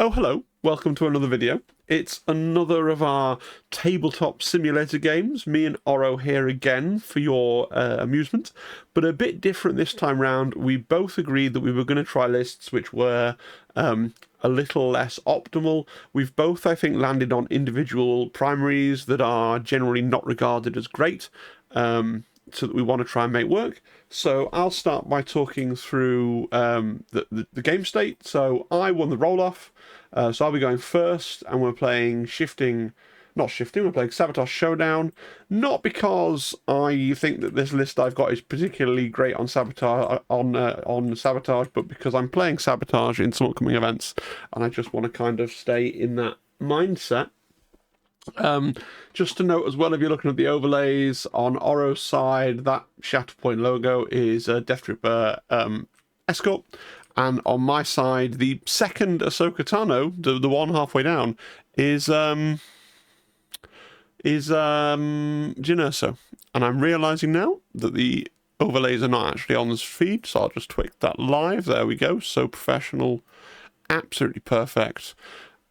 Oh, hello. Welcome to another video. It's another of our tabletop simulator games. Me and Oro here again for your amusement, but a bit different this time round. We both agreed that we were going to try lists which were a little less optimal. We've both, I think, landed on individual primaries that are generally not regarded as great. So that we want to try and make work. So I'll start by talking through the game state. So I won the roll-off, so I'll be going first, and we're playing we're playing Sabotage Showdown. Not because I think that this list I've got is particularly great on Sabotage, but because I'm playing Sabotage in some upcoming events, and I just want to kind of stay in that mindset. Just to note as well, if you're looking at the overlays on Oro's side, that Shatterpoint logo is a Death Trooper escort, and on my side, the second Ahsoka Tano, the one halfway down, is Jyn Erso. And I'm realizing now that the overlays are not actually on this feed, so I'll just tweak that live. There we go. So professional, absolutely perfect.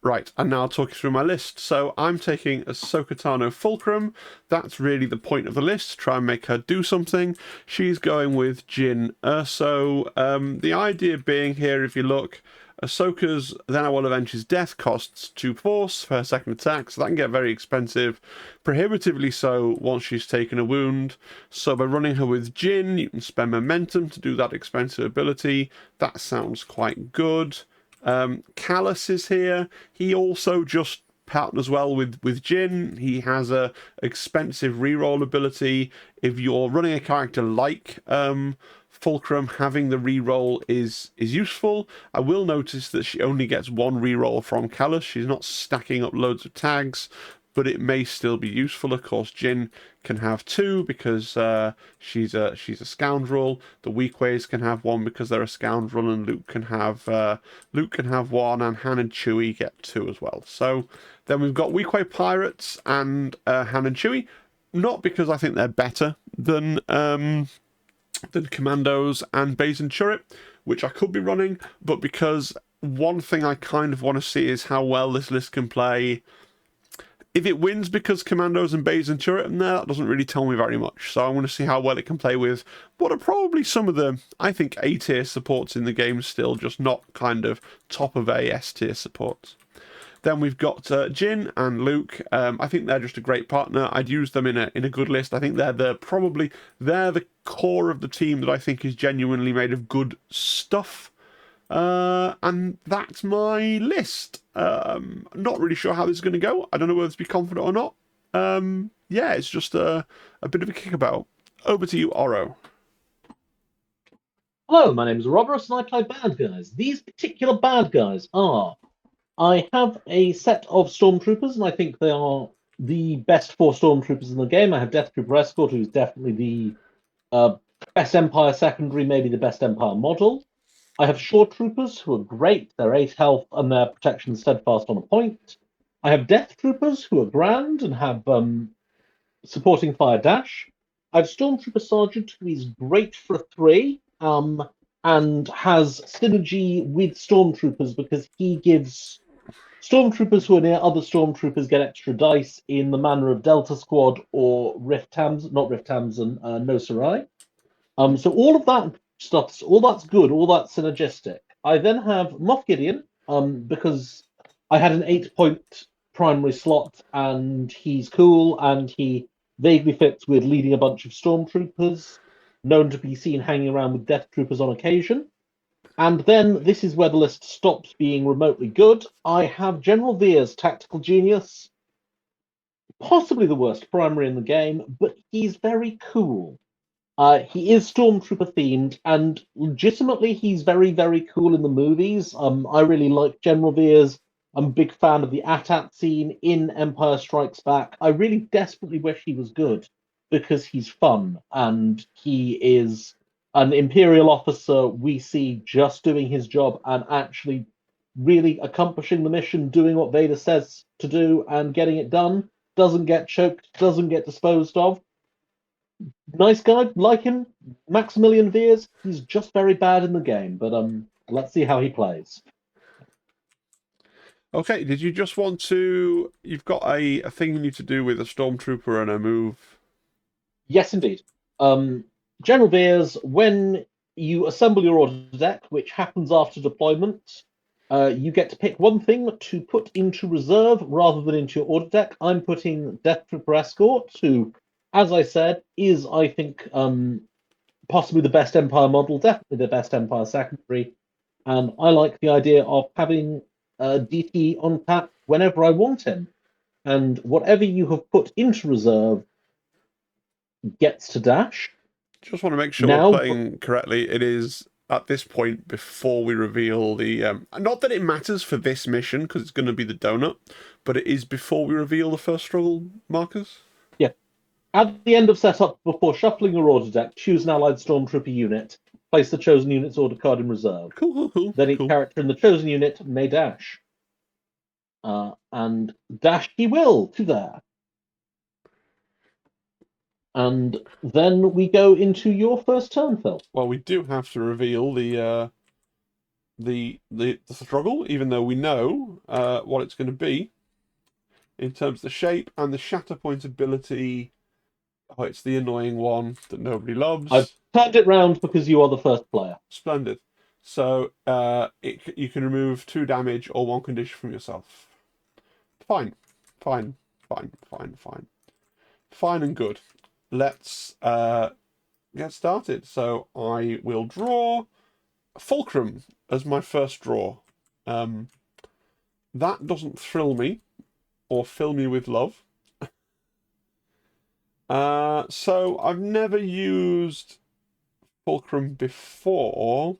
Right, and now I'll talk you through my list. So I'm taking Ahsoka Tano Fulcrum. That's really the point of the list, try and make her do something. She's going with Jyn Erso. The idea being here, if you look, Ahsoka's Then I Will Avenge His Death costs 2 force for her second attack, so that can get very expensive, prohibitively so once she's taken a wound. So by running her with Jyn, you can spend momentum to do that expensive ability. That sounds quite good. Callus is here. He also just partners well with Jyn. He has a expensive reroll ability. If you're running a character like Fulcrum, having the reroll is useful. I will notice that she only gets 1 reroll from Callus. She's not stacking up loads of tags, but it may still be useful. Of course, Jyn can have 2 because she's a scoundrel. The weak ways can have 1 because they're a scoundrel, and Luke can have 1, and Han and Chewie get 2 as well. So then we've got weak way pirates and Han and Chewie, not because I think they're better than commandos and Baze and Turret, which I could be running, but because one thing I kind of want to see is how well this list can play. If it wins because Commandos and Baze and Turret in there, that doesn't really tell me very much. So I want to see how well it can play with what are probably some of the, I think, A-tier supports in the game still, just not kind of top of A S-tier supports. Then we've got Jyn and Luke. I think they're just a great partner. I'd use them in a good list. I think they're the core of the team that I think is genuinely made of good stuff. And that's my list. Not really sure how this is going to go. I don't know whether to be confident or not. Yeah, it's just a bit of a kickabout. Over to you, Oro. Hello, my name is Roberts and I play bad guys. These particular bad guys are... I have a set of Stormtroopers, and I think they are the best 4 Stormtroopers in the game. I have Death Trooper Escort, who's definitely the best Empire secondary, maybe the best Empire model. I have Shore Troopers, who are great. They're 8 health, and their protection steadfast on a point. I have Death Troopers, who are grand and have supporting fire dash. I have Stormtrooper Sergeant, who is great for a 3, and has synergy with Stormtroopers because he gives Stormtroopers who are near other Stormtroopers get extra dice in the manner of Delta Squad or not Rift Hams and No Sarai. So all of that stuff, all that's good, all that's synergistic. I then have Moff Gideon, because I had an 8-point primary slot, and he's cool, and he vaguely fits with leading a bunch of Stormtroopers, known to be seen hanging around with Death Troopers on occasion. And then this is where the list stops being remotely good. I have General Veers, Tactical Genius, possibly the worst primary in the game, but he's very cool. He is Stormtrooper themed, and legitimately he's very, very cool in the movies. I really like General Veers. I'm a big fan of the AT-AT scene in Empire Strikes Back. I really desperately wish he was good because he's fun, and he is an Imperial officer we see just doing his job and actually really accomplishing the mission, doing what Vader says to do and getting it done. Doesn't get choked, doesn't get disposed of. Nice guy, like him. Maximilian Veers, he's just very bad in the game, but let's see how he plays. Okay, did you just want to... You've got a thing you need to do with a stormtrooper and a move. Yes, indeed. Um, General Veers, when you assemble your order deck, which happens after deployment, you get to pick one thing to put into reserve rather than into your order deck. I'm putting Death Trooper Escort, who, as I said, is, I think, possibly the best Empire model, definitely the best Empire secondary. And I like the idea of having DT on tap whenever I want him. And whatever you have put into reserve gets to dash. Just want to make sure we're Now, playing correctly. It is at this point before we reveal the... not that it matters for this mission, because it's going to be the donut, but it is before we reveal the first struggle markers. yeah, at the end of setup, before shuffling your order deck, choose an allied stormtrooper unit, place the chosen unit's order card in reserve. Cool. Then each character in the chosen unit may dash. And dash he will to there. And then we go into your first turn, Phil. Well, we do have to reveal the struggle, even though we know what it's going to be in terms of the shape and the Shatterpoint ability. Oh, it's the annoying one that nobody loves. I've turned it round because you are the first player. Splendid. So you can remove 2 damage or 1 condition from yourself. Fine and good. Let's get started. So I will draw Fulcrum as my first draw. That doesn't thrill me or fill me with love. So I've never used Fulcrum before.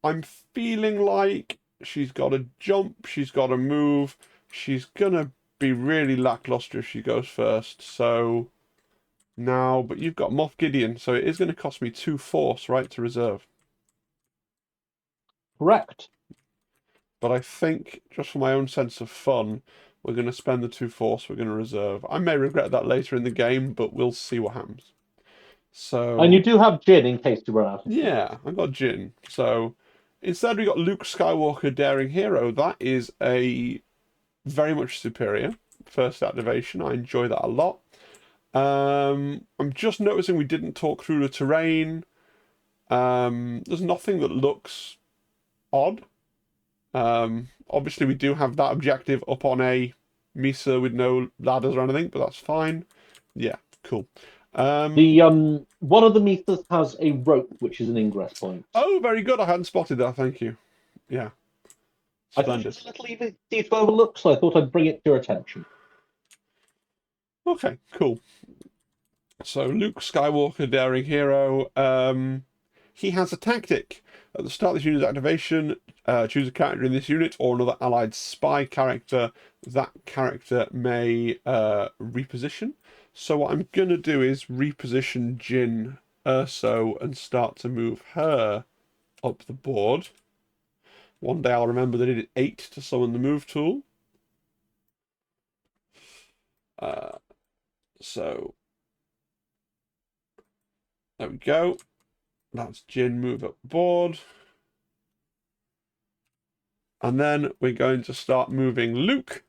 I'm feeling like she's got a jump, she's got a move, she's gonna be really lackluster if she goes first. So now, but you've got Moff Gideon, so it is going to cost me 2 force, right, to reserve. Correct. But I think, just for my own sense of fun, we're going to spend the 2 force, we're going to reserve. I may regret that later in the game, but we'll see what happens. So, And you do have Jin in case you run out. yeah, I got Jin. So instead we got Luke Skywalker, Daring Hero. That is a very much superior first activation. I enjoy that a lot. I'm just noticing we didn't talk through the terrain. There's nothing that looks odd. Obviously we do have that objective up on a Mesa with no ladders or anything, but that's fine. Yeah, cool. The one of the meters has a rope, which is an ingress point. Oh, very good. I hadn't spotted that. Thank you. Yeah. I thought it's a little easy to overlook, so I thought I'd bring it to your attention. Okay, cool. So Luke Skywalker, Daring Hero. He has a tactic. At the start of this unit's activation, choose a character in this unit or another allied spy character. That character may reposition. So what I'm going to do is reposition Jin Erso and start to move her up the board. One day I'll remember that it is 8 to summon the move tool. So there we go. That's Jin move up board. And then we're going to start moving Luke.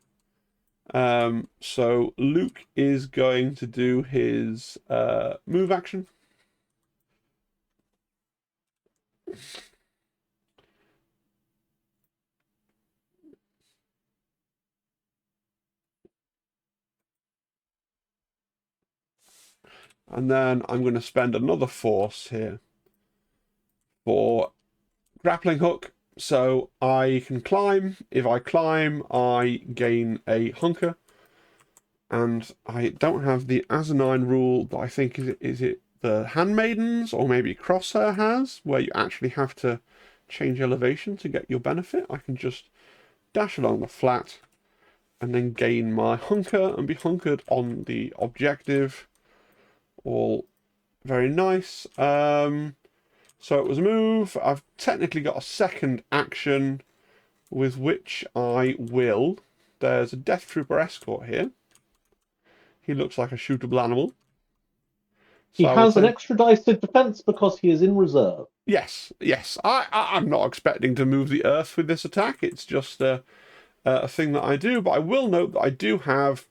So Luke is going to do his move action. And then I'm going to spend another force here for grappling hook. So I can climb. If I climb, I gain a hunker. And I don't have the asinine rule, but I think is it the Handmaidens or maybe Crosshair has, where you actually have to change elevation to get your benefit. I can just dash along the flat and then gain my hunker and be hunkered on the objective. All very nice. So it was a move. I've technically got a second action with which I will. There's a Death Trooper Escort here. He looks like a shootable animal. He has an extra dice to defense because he is in reserve. Yes. I'm not expecting to move the earth with this attack. It's just a a thing that I do, but I will note that I do have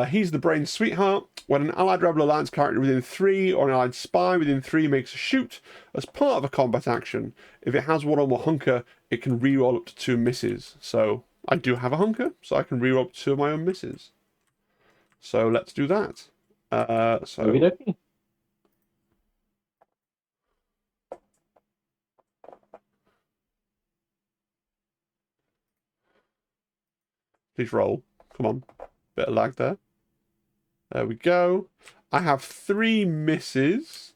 He's the Brain Sweetheart. When an allied Rebel Alliance character within 3 or an allied spy within 3 makes a shoot as part of a combat action, if it has one or more hunker, it can reroll up to 2 misses. So I do have a hunker, so I can reroll up to 2 of my own misses. So let's do that. Okie dokie. Please roll. Come on. Bit of lag there. There we go. I have 3 misses.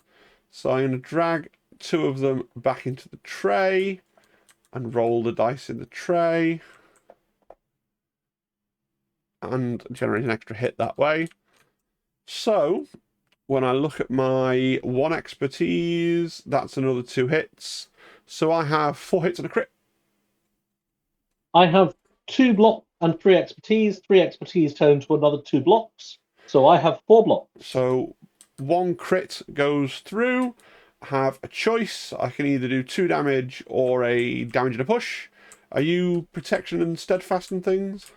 So I'm going to drag 2 of them back into the tray and roll the dice in the tray. And generate an extra hit that way. So when I look at my 1 expertise, that's another 2 hits. So I have 4 hits and a crit. I have 2 block and 3 expertise. 3 expertise turned to another 2 blocks. So I have 4 blocks. So 1 crit goes through. I have a choice. I can either do 2 damage or a damage and a push. Are you protection and steadfast and things?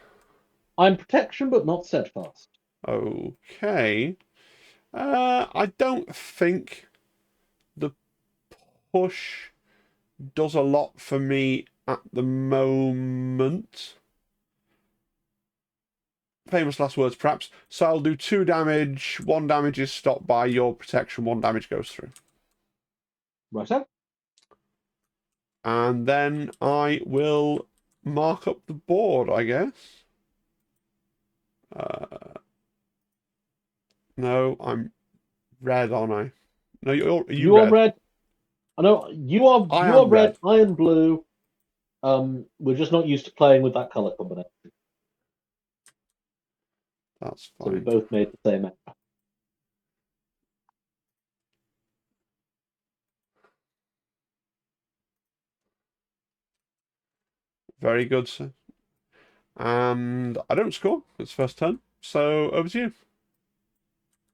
I'm protection, but not steadfast. Okay. I don't think the push does a lot for me at the moment. Famous last words, perhaps. So I'll do 2 damage. 1 damage is stopped by your protection. 1 damage goes through. Right so. And then I will mark up the board, I guess. No, I'm red, aren't I? No, you are red. red. I know you are. I You am are red. red. I am blue. We're just not used to playing with that color combination. That's So we fine. both made the same error. Very good, sir. And I don't score. It's first turn. So over to you.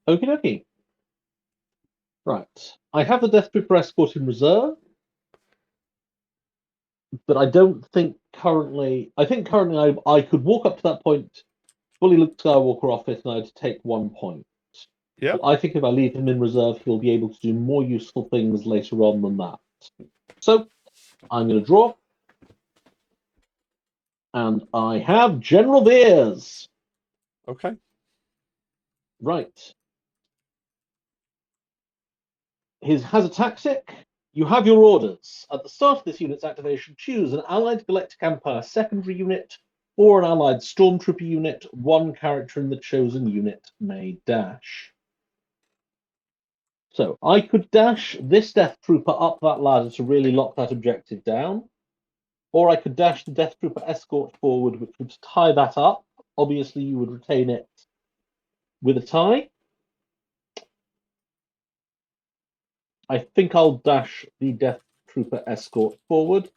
Okie dokie. Right. I have the Death Trooper escort in reserve, but I don't think currently. I think currently I could walk up to that point, fully Luke Skywalker off it, and I'd take 1 point. Yeah. But I think if I leave him in reserve, he'll be able to do more useful things later on than that. So I'm going to draw. And I have General Veers. Okay. Right. His has a tactic. You have your orders. At the start of this unit's activation, choose an Allied Galactic Empire secondary unit or an Allied Stormtrooper unit. 1 character in the chosen unit may dash. So I could dash this Death Trooper up that ladder to really lock that objective down. Or I could dash the Death Trooper escort forward, which would tie that up. Obviously, you would retain it with a tie. I think I'll dash the Death Trooper escort forward.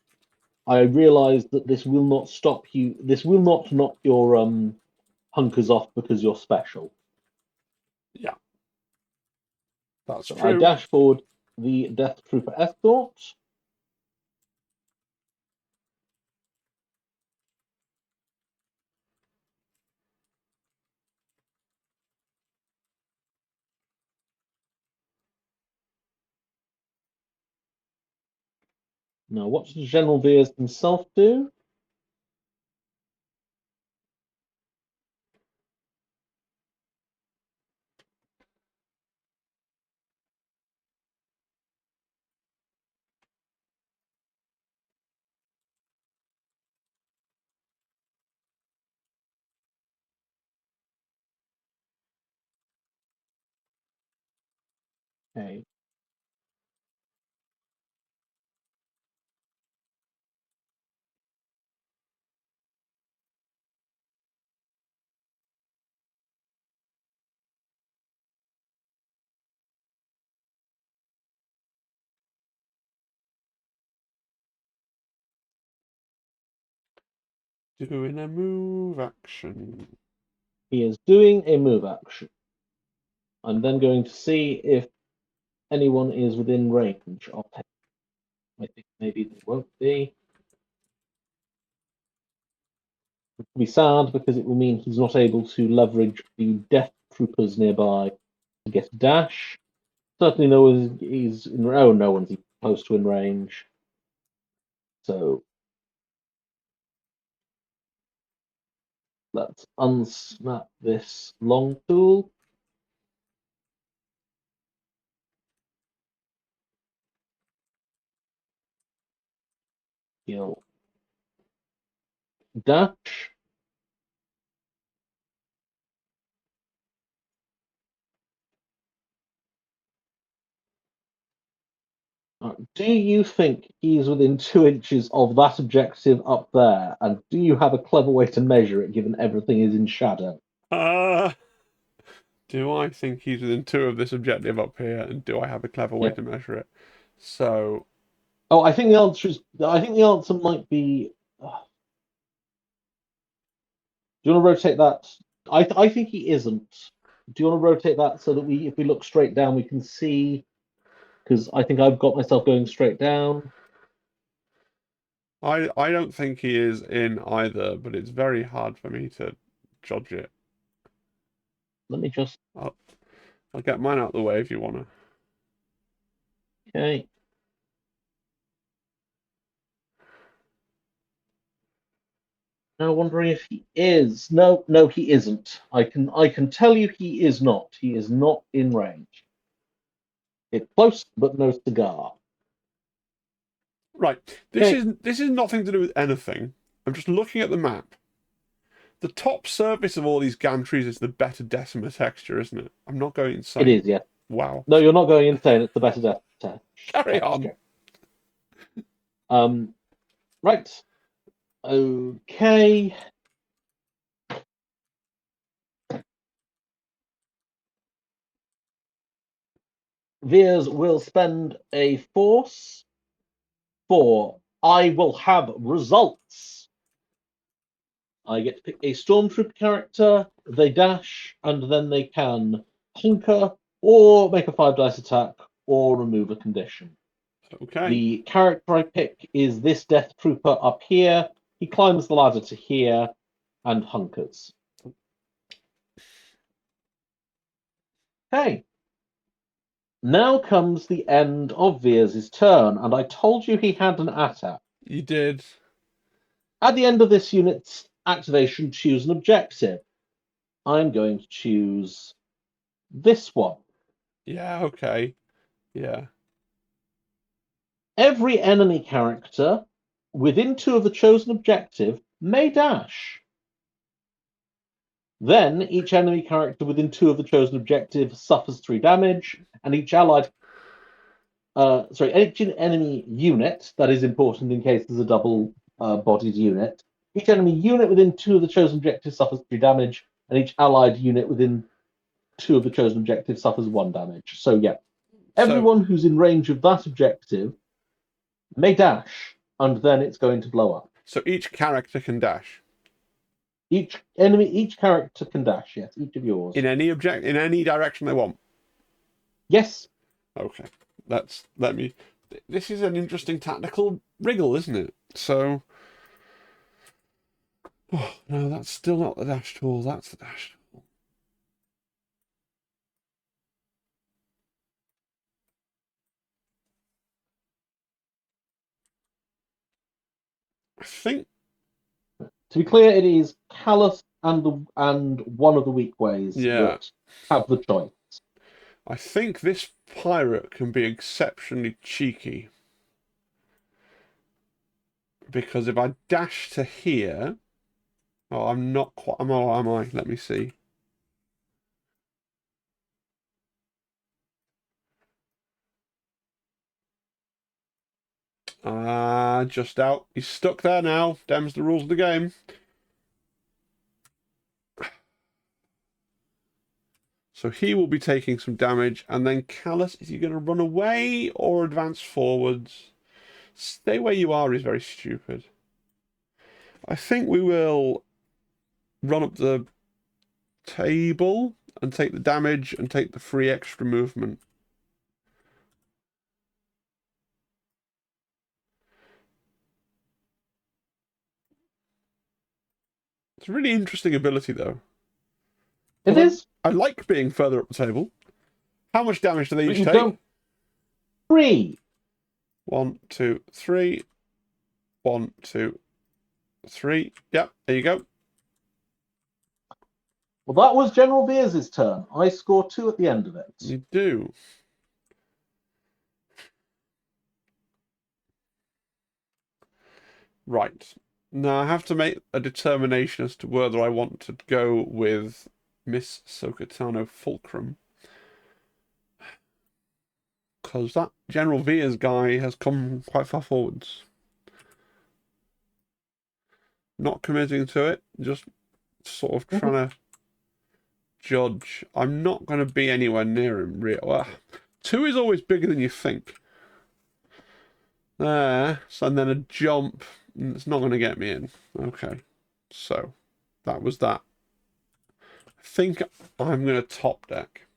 I realise that this will not stop you. This will not knock your hunkers off because you're special. Yeah. That's So true. I dash forward the Death Trooper escort. Now, what does General Veers himself do? Okay. Doing a move action. He is doing a move action. I'm then going to see if anyone is within range of him. I think maybe they won't be. Which will be sad because it will mean he's not able to leverage the death troopers nearby to get a dash. Certainly, no one is in. Oh, no one's even close to in range. So let's unsnap this long tool. He'll dash. Do you think he's within 2 inches of that objective up there? And do you have a clever way to measure it, given everything is in shadow? Do I think he's within 2 of this objective up here, and do I have a clever way Yep. to measure it? So, Oh, I think the answer is. I think the answer might be. Do you want to rotate that? I think he isn't. Do you want to rotate that so that if we look straight down, we can see? Because I think I've got myself going straight down. I don't think he is in either, but it's very hard for me to judge it. Let me just. I'll get mine out of the way if you want to. Okay. Now wondering if he is. No, no, he isn't. I can tell you he is not. He is not in range. It's close, but no cigar. Right. Okay. This is nothing to do with anything. I'm just looking at the map. The top surface of all these gantries is the better decimal texture, isn't it? I'm not going It insane. is, yeah. Wow. No, you're not going insane. It's the better Carry on. texture. Right. Okay. Veers will spend a force for I will have results. I get to pick a stormtrooper character, they dash, and then they can hunker or make a 5 dice attack or remove a condition. Okay. The character I pick is this death trooper up here. He climbs the ladder to here and hunkers. Okay. Now comes the end of Veers' turn, and I told you he had an attack. You did. At the end of this unit's activation, choose an objective. I'm going to choose this one. Yeah, okay. Yeah. Every enemy character within 2 of the chosen objective may dash. Then each enemy character within 2 of the chosen objective suffers 3 damage, and each enemy unit, that is important in case there's a double-bodied unit. Each enemy unit within 2 of the chosen objectives suffers 3 damage, and each allied unit within 2 of the chosen objectives suffers 1 damage. So yeah, So everyone who's in range of that objective may dash, and then it's going to blow up. so each character can dash. Each character can dash, yes, each of yours. In any direction they want. Yes. Okay. Let me. This is an interesting tactical wriggle, isn't it? So. Oh, no, that's still not the dash tool. That's the dash tool. I think. To be clear, it is Callus and one of the weak ways Yeah. that have the choice. I think this pirate can be exceptionally cheeky. Because if I dash to here. Oh, I'm not quite. Am I? Let me see. Just out. He's stuck there now. Dem's the rules of the game. So he will be taking some damage, and then Callus, is he going to run away or advance forwards? Stay where you are is very stupid. I think we will run up the table and take the damage and take the free extra movement. It's a really interesting ability, though. It is. I like being further up the table. How much damage do they But each you take? don't. 3. 1, 2, 3. 1, 2, 3. Yep, there you go. Well, that was General Veers' turn. I score 2 at the end of it. You do. Right. Now I have to make a determination as to whether I want to go with Miss Sokotano Fulcrum. Because that General Veers guy has come quite far forwards. Not committing to it, just sort of trying to judge. I'm not going to be anywhere near him, really. Well, 2 is always bigger than you think. There, so, and then a jump. It's not going to get me in. Okay, so that was that. I think I'm going to top deck.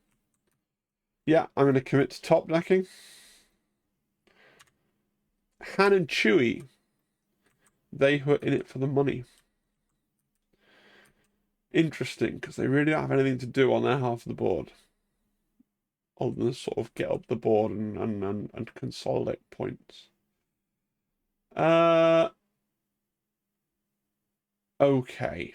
Yeah, I'm going to commit to top decking. Han and Chewie, they were in it for the money. Interesting, because they really don't have anything to do on their half of the board. Other than sort of get up the board and consolidate points. Okay.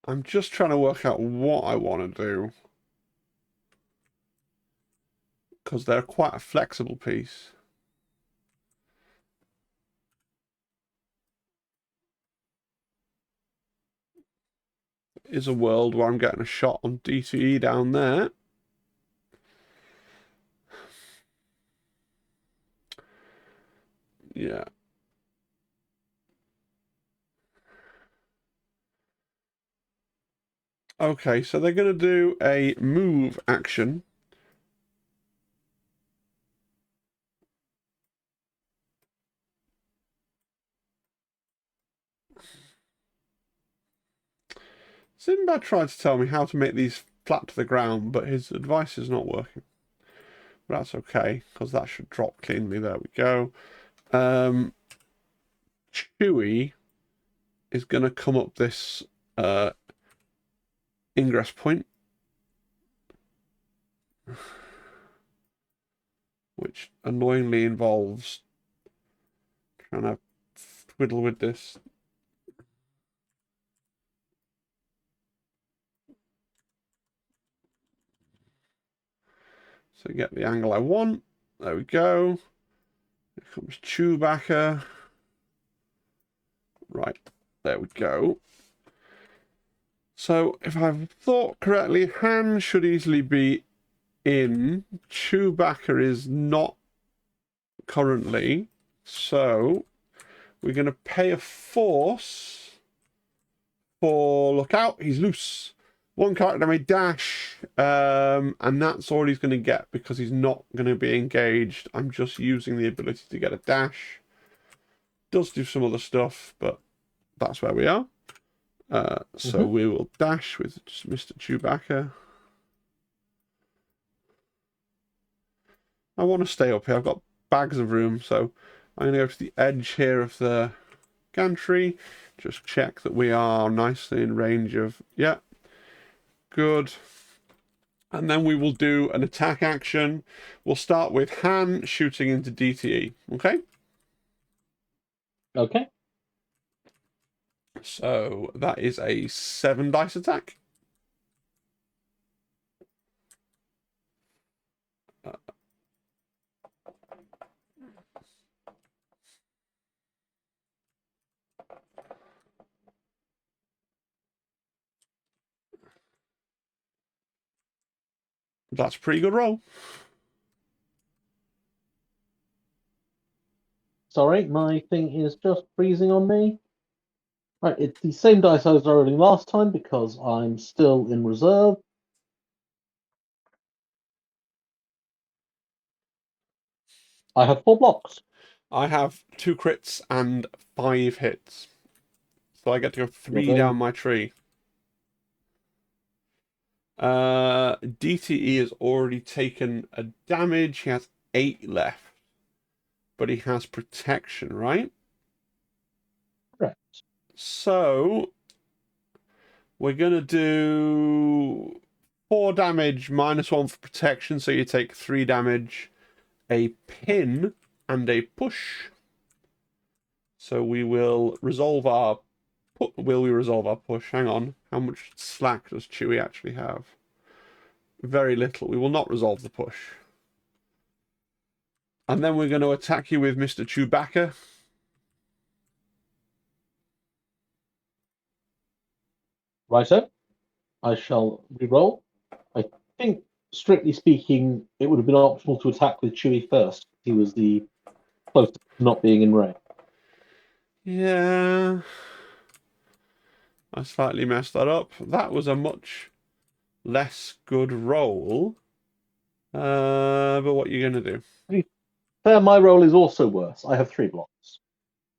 I'm just trying to work out what I want to do. Because they're quite a flexible piece. Is a world where I'm getting a shot on DTE down there. Yeah. Okay, so they're going to do a move action. Sinbad tried to tell me how to make these flat to the ground, but his advice is not working. But that's okay, because that should drop cleanly. There we go. Chewie is going to come up this ingress point, which annoyingly involves trying to twiddle with this. So get the angle I want. There we go. Here comes Chewbacca. Right, there we go. So if I've thought correctly, Han should easily be in. Chewbacca is not currently. So we're going to pay a force for look out, he's loose. 1 character may dash, and that's all he's going to get because he's not going to be engaged. I'm just using the ability to get a dash. Does do some other stuff, but that's where we are. So we will dash with Mr. Chewbacca. I want to stay up here. I've got bags of room, so I'm going to go to the edge here of the gantry. Just check that we are nicely in range of... Yeah, good. And then we will do an attack action. We'll start with Han shooting into DTE. Okay? Okay. So that is a 7 dice attack. That's a pretty good roll. Sorry, my thing is just freezing on me. Right, it's the same dice I was rolling last time because I'm still in reserve. I have 4 blocks. I have 2 crits and 5 hits. So I get to go 3 going- down my tree. DTE has already taken a damage. He has 8 left. But he has protection, right? Correct. So we're going to do 4 damage minus 1 for protection. So you take 3 damage, a pin, and a push. So we will resolve our... Will we resolve our push? Hang on. How much slack does Chewie actually have? Very little. We will not resolve the push. And then we're going to attack you with Mr. Chewbacca. Righto. I shall re-roll. I think, strictly speaking, it would have been optional to attack with Chewie first. He was the closest to not being in range. Yeah. I slightly messed that up. That was a much less good roll. But what are you going to do? To be fair, my roll is also worse. I have 3 blocks.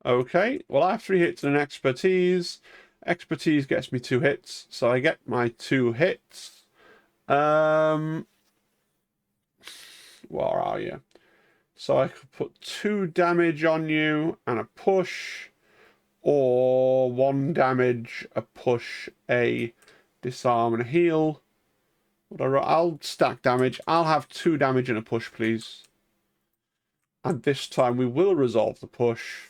Okay, well, I have 3 hits and an expertise. Expertise gets me 2 hits, so I get my 2 hits. Where are you? So I could put 2 damage on you and a push, or 1 damage, a push, a disarm, and a heal. I'll stack damage. I'll have 2 damage and a push, please. And this time we will resolve the push.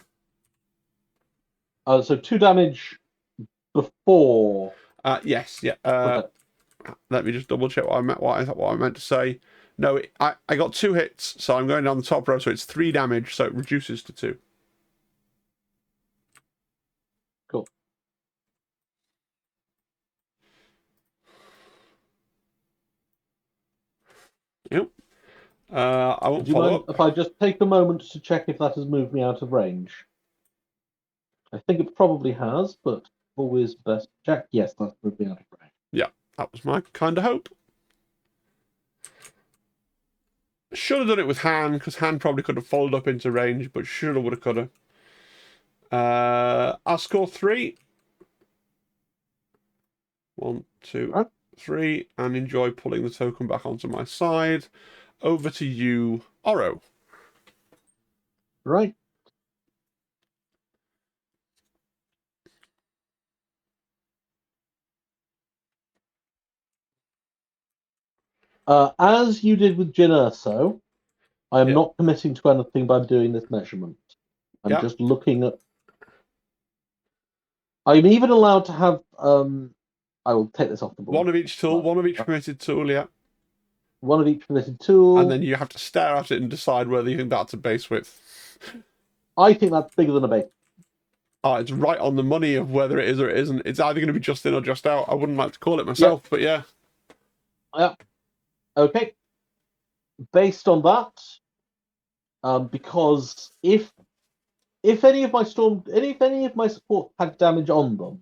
So 2 damage before. Yes, yeah. Okay. Let me just double check what I meant to say. No, I got 2 hits, so I'm going down the top row, so it's 3 damage, so it reduces to 2. Cool. Yep. I won't Do you follow mind up. if I just take a moment to check if that has moved me out of range? I think it probably has, but always best to check. Yes, that's moved me out of range. Yeah, that was my kind of hope. Should have done it with Han, because Han probably could have followed up into range, but should have, would have, could have. I'll score 3. 1, 2, Right. 3, and enjoy pulling the token back onto my side. Over to you, Oro. Right. As you did with Jin Erso, I am Yeah. not committing to anything by doing this measurement. I'm Yeah. just looking at. I'm even allowed to have. I will take this off the board. One of each tool, one of each permitted tool, yeah. One of each permitted And tool. then you have to stare at it and decide whether you think that's a base width. I think that's bigger than a base. Oh, it's right on the money of whether it is or it isn't. It's either going to be just in or just out. I wouldn't like to call it myself, but yeah. Yeah. Okay. Based on that, because if any of my support had damage on them,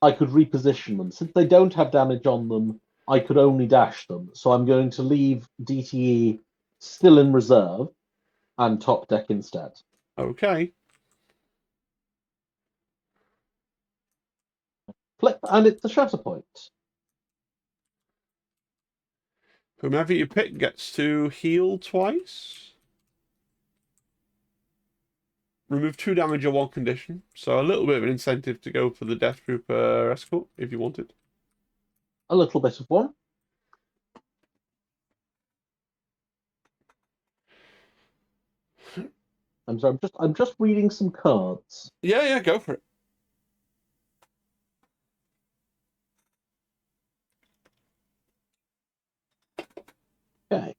I could reposition them. Since they don't have damage on them, I could only dash them. So I'm going to leave DTE still in reserve and top deck instead. Okay. Flip, and it's the Shatterpoint. Whomever you pick gets to heal twice. Remove 2 damage on 1 condition. So a little bit of an incentive to go for the Death Trooper escort if you wanted. A little bit of one. I'm sorry, I'm just reading some cards. Yeah, yeah, go for it. Okay.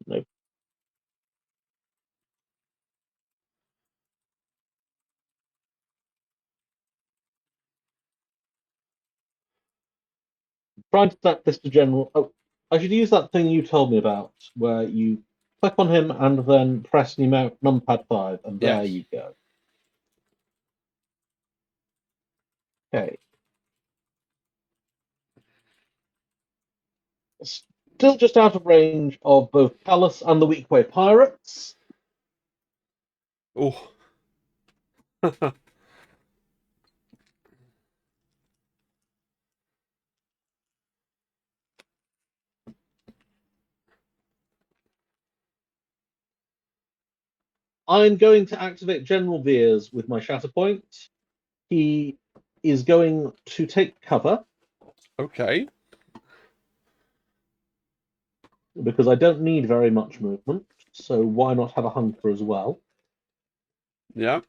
No. trying to set this to general. Oh, I should use that thing you told me about, where you click on him and then press numpad 5, and there Yes. you go. Okay. Still just out of range of both Callus and the Weakway Pirates. Oh. I'm going to activate General Veers with my Shatterpoint. He is going to take cover Okay. because I don't need very much movement, so why not have a hunter as well? Yeah.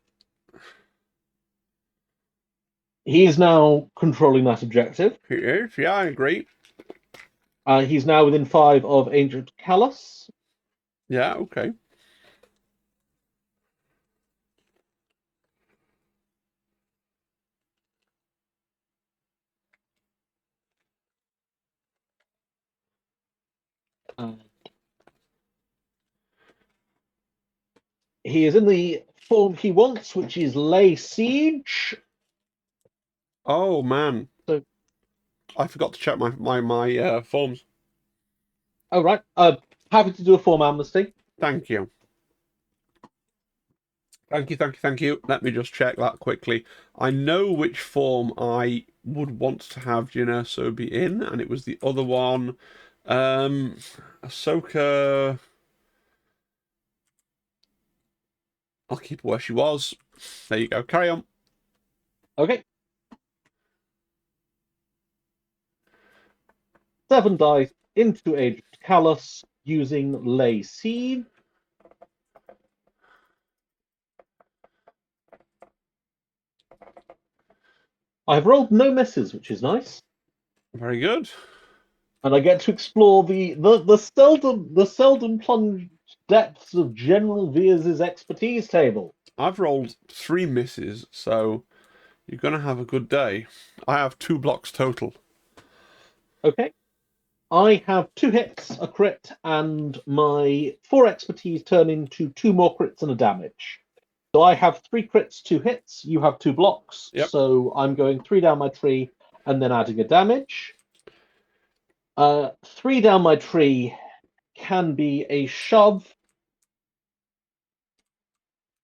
He is now controlling that objective. He is. Yeah, I agree. He's now within 5 of Ancient Callus. Yeah, okay. Uh, he is in the form he wants, which is Lay Siege. Oh man. So, I forgot to check my forms. all right. Happy to do a form amnesty. Thank you. Thank you, thank you, thank you. Let me just check that quickly. I know which form I would want to have Jinurso be in, and it was the other one. Ahsoka. I'll keep her where she was. There you go. Carry on. Okay. 7 dice into Ancient Callus using Lay Siege. I've rolled no misses, which is nice. Very good. And I get to explore the seldom plunged depths of General Veers' expertise table. I've rolled 3 misses, so you're going to have a good day. I have 2 blocks total. Okay. I have 2 hits, a crit, and my 4 expertise turn into 2 more crits and a damage. So I have 3 crits, 2 hits. You have 2 blocks. Yep. So I'm going 3 down my tree and then adding a damage. 3 down my tree can be a shove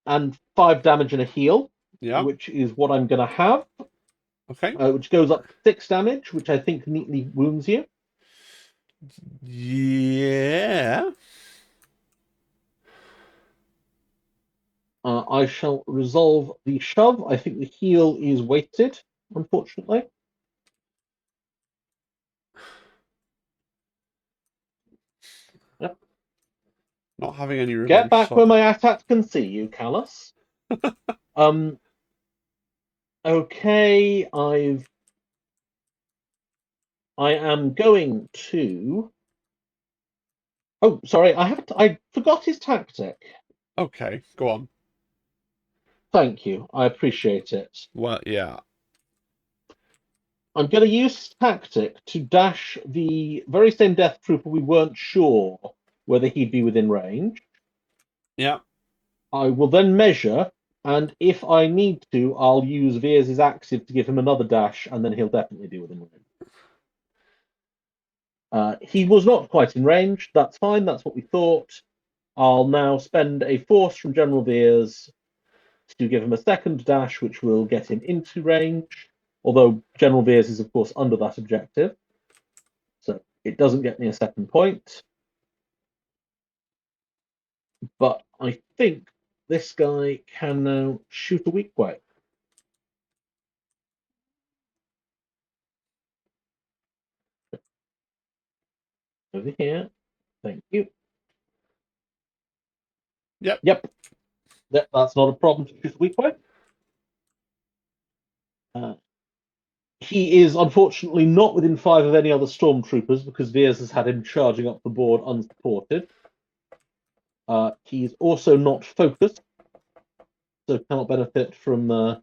and 5 damage and a heal, Yeah. which is what I'm going to have, Okay. which goes up to 6 damage, which I think neatly wounds you. Yeah. I shall resolve the shove. I think the heal is wasted, unfortunately. Yep. Not having any Get revenge. back where So my attack can see you, Callus. um. Okay, I am going to. Oh, sorry, I forgot his tactic. okay, go on. Thank you, I appreciate it. Well, yeah. I'm going to use tactic to dash the very same Death Trooper we weren't sure whether he'd be within range. Yeah. I will then measure, and if I need to, I'll use Veers' active to give him another dash, and then he'll definitely be within range. He was not quite in range. That's fine. That's what we thought. I'll now spend a force from General Veers to give him a second dash, which will get him into range. Although General Veers is, of course, under that objective. So it doesn't get me a second point. But I think this guy can now shoot a weak way. Over here. Thank you. Yep. Yep. That's not a problem to shoot a weak way. He is unfortunately not within 5 of any other stormtroopers because Veers has had him charging up the board unsupported. He's also not focused, so cannot benefit from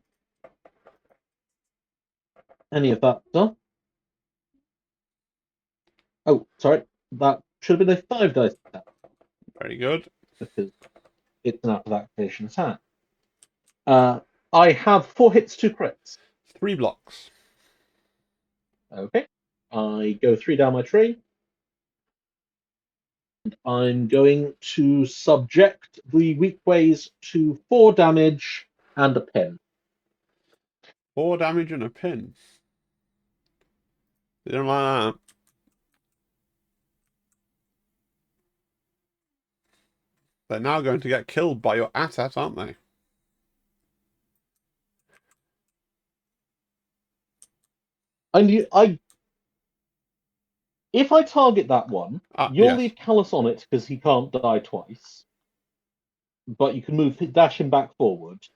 any of that stuff. Oh, sorry. That should have been a 5 dice attack Very good. because it's an out of activation attack. I have 4 hits, 2 crits. 3 blocks. Okay. I go 3 down my tree. I'm going to subject the weak ways to 4 damage and a pin. 4 damage and a pin. They don't like that. They're now going to get killed by your AT-AT, aren't they? If I target that one, you'll Yes. leave Callus on it because he can't die twice. But you can dash him back forward.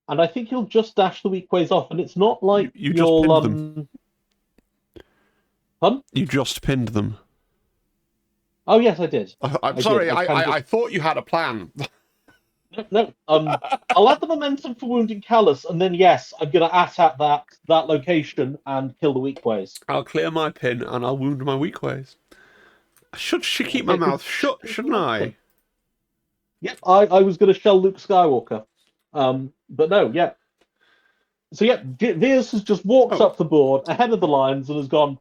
And I think you'll just dash the weak ways off, and it's not like You just pinned them. Pardon? You just pinned them. Oh yes, I did. I'm sorry, I thought you had a plan. No. I'll add the momentum for wounding Callus, and then yes, I'm gonna at that location and kill the weak ways. I'll clear my pin and I'll wound my weak ways. Should she keep my mouth shut, shouldn't I? Yep, I was gonna shell Luke Skywalker. But no, yeah. So yeah, Veers has just walked up the board ahead of the lines and has gone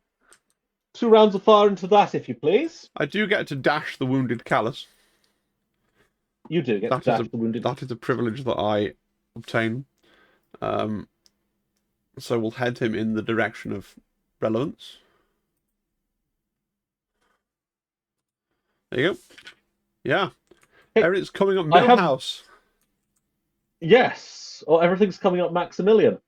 2 rounds of fire into that, if you please. I do get to dash the wounded Callus. You do get to dash the wounded. That is a privilege that I obtain. So we'll head him in the direction of relevance. There you go. Yeah. Hey, Everything's coming up Millhouse. Yes. Or everything's coming up Maximilian.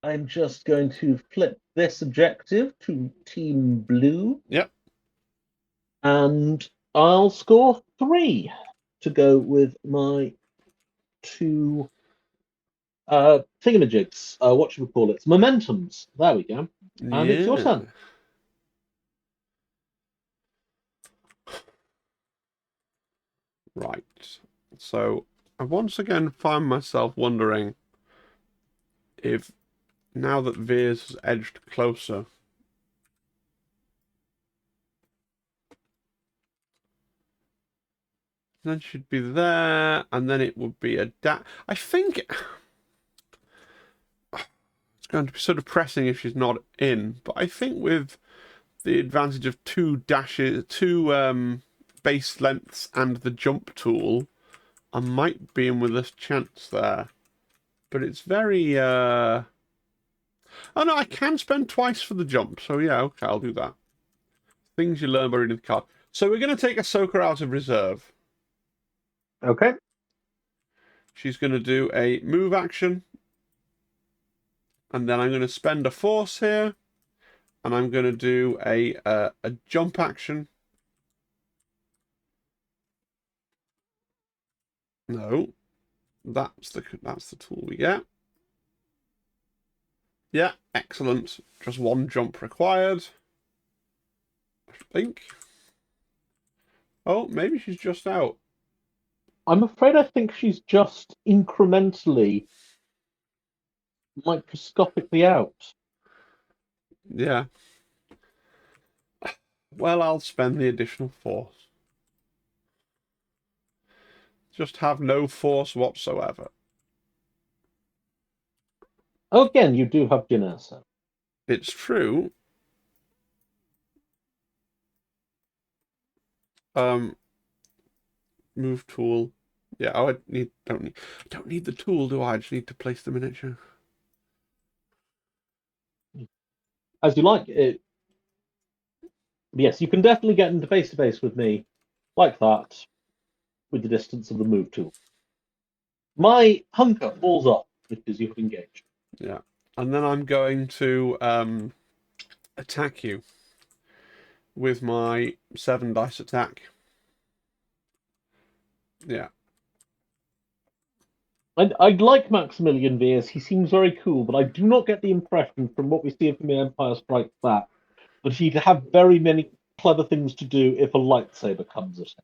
I'm just going to flip this objective to Team Blue. Yep. And I'll score 3 to go with my 2 thingamajigs. What should we call it? Momentums. There we go. And it's your turn. Right. So I once again find myself wondering if now that Veers has edged closer, then she'd be there, and then it would be a I think it's going to be sort of pressing if she's not in, but I think with the advantage of 2 dashes, 2 base lengths, and the jump tool, I might be in with a chance there. But it's very oh no, I can spend twice for the jump, so yeah, okay, I'll do that. Things you learn by reading the card. So we're going to take Ahsoka out of reserve. Okay. She's going to do a move action. And then I'm going to spend a force here. And I'm going to do a jump action. No. That's the tool we get. Yeah, excellent. Just 1 jump required. I think. Oh, maybe she's just out. I'm afraid I think she's just incrementally, microscopically out. Yeah. Well, I'll spend the additional force. Just have no force whatsoever. Again, you do have Janessa. It's true. Move tool. Yeah, I don't need the tool, do I? I just need to place the miniature. As you like. Yes, you can definitely get into face to face with me like that with the distance of the move tool. My hunker falls off because you have engaged. Yeah. And then I'm going to attack you with my 7 dice attack. Yeah. I'd like Maximilian Veers. He seems very cool, but I do not get the impression from what we see from the Empire Strikes Back that he'd have very many clever things to do if a lightsaber comes at him.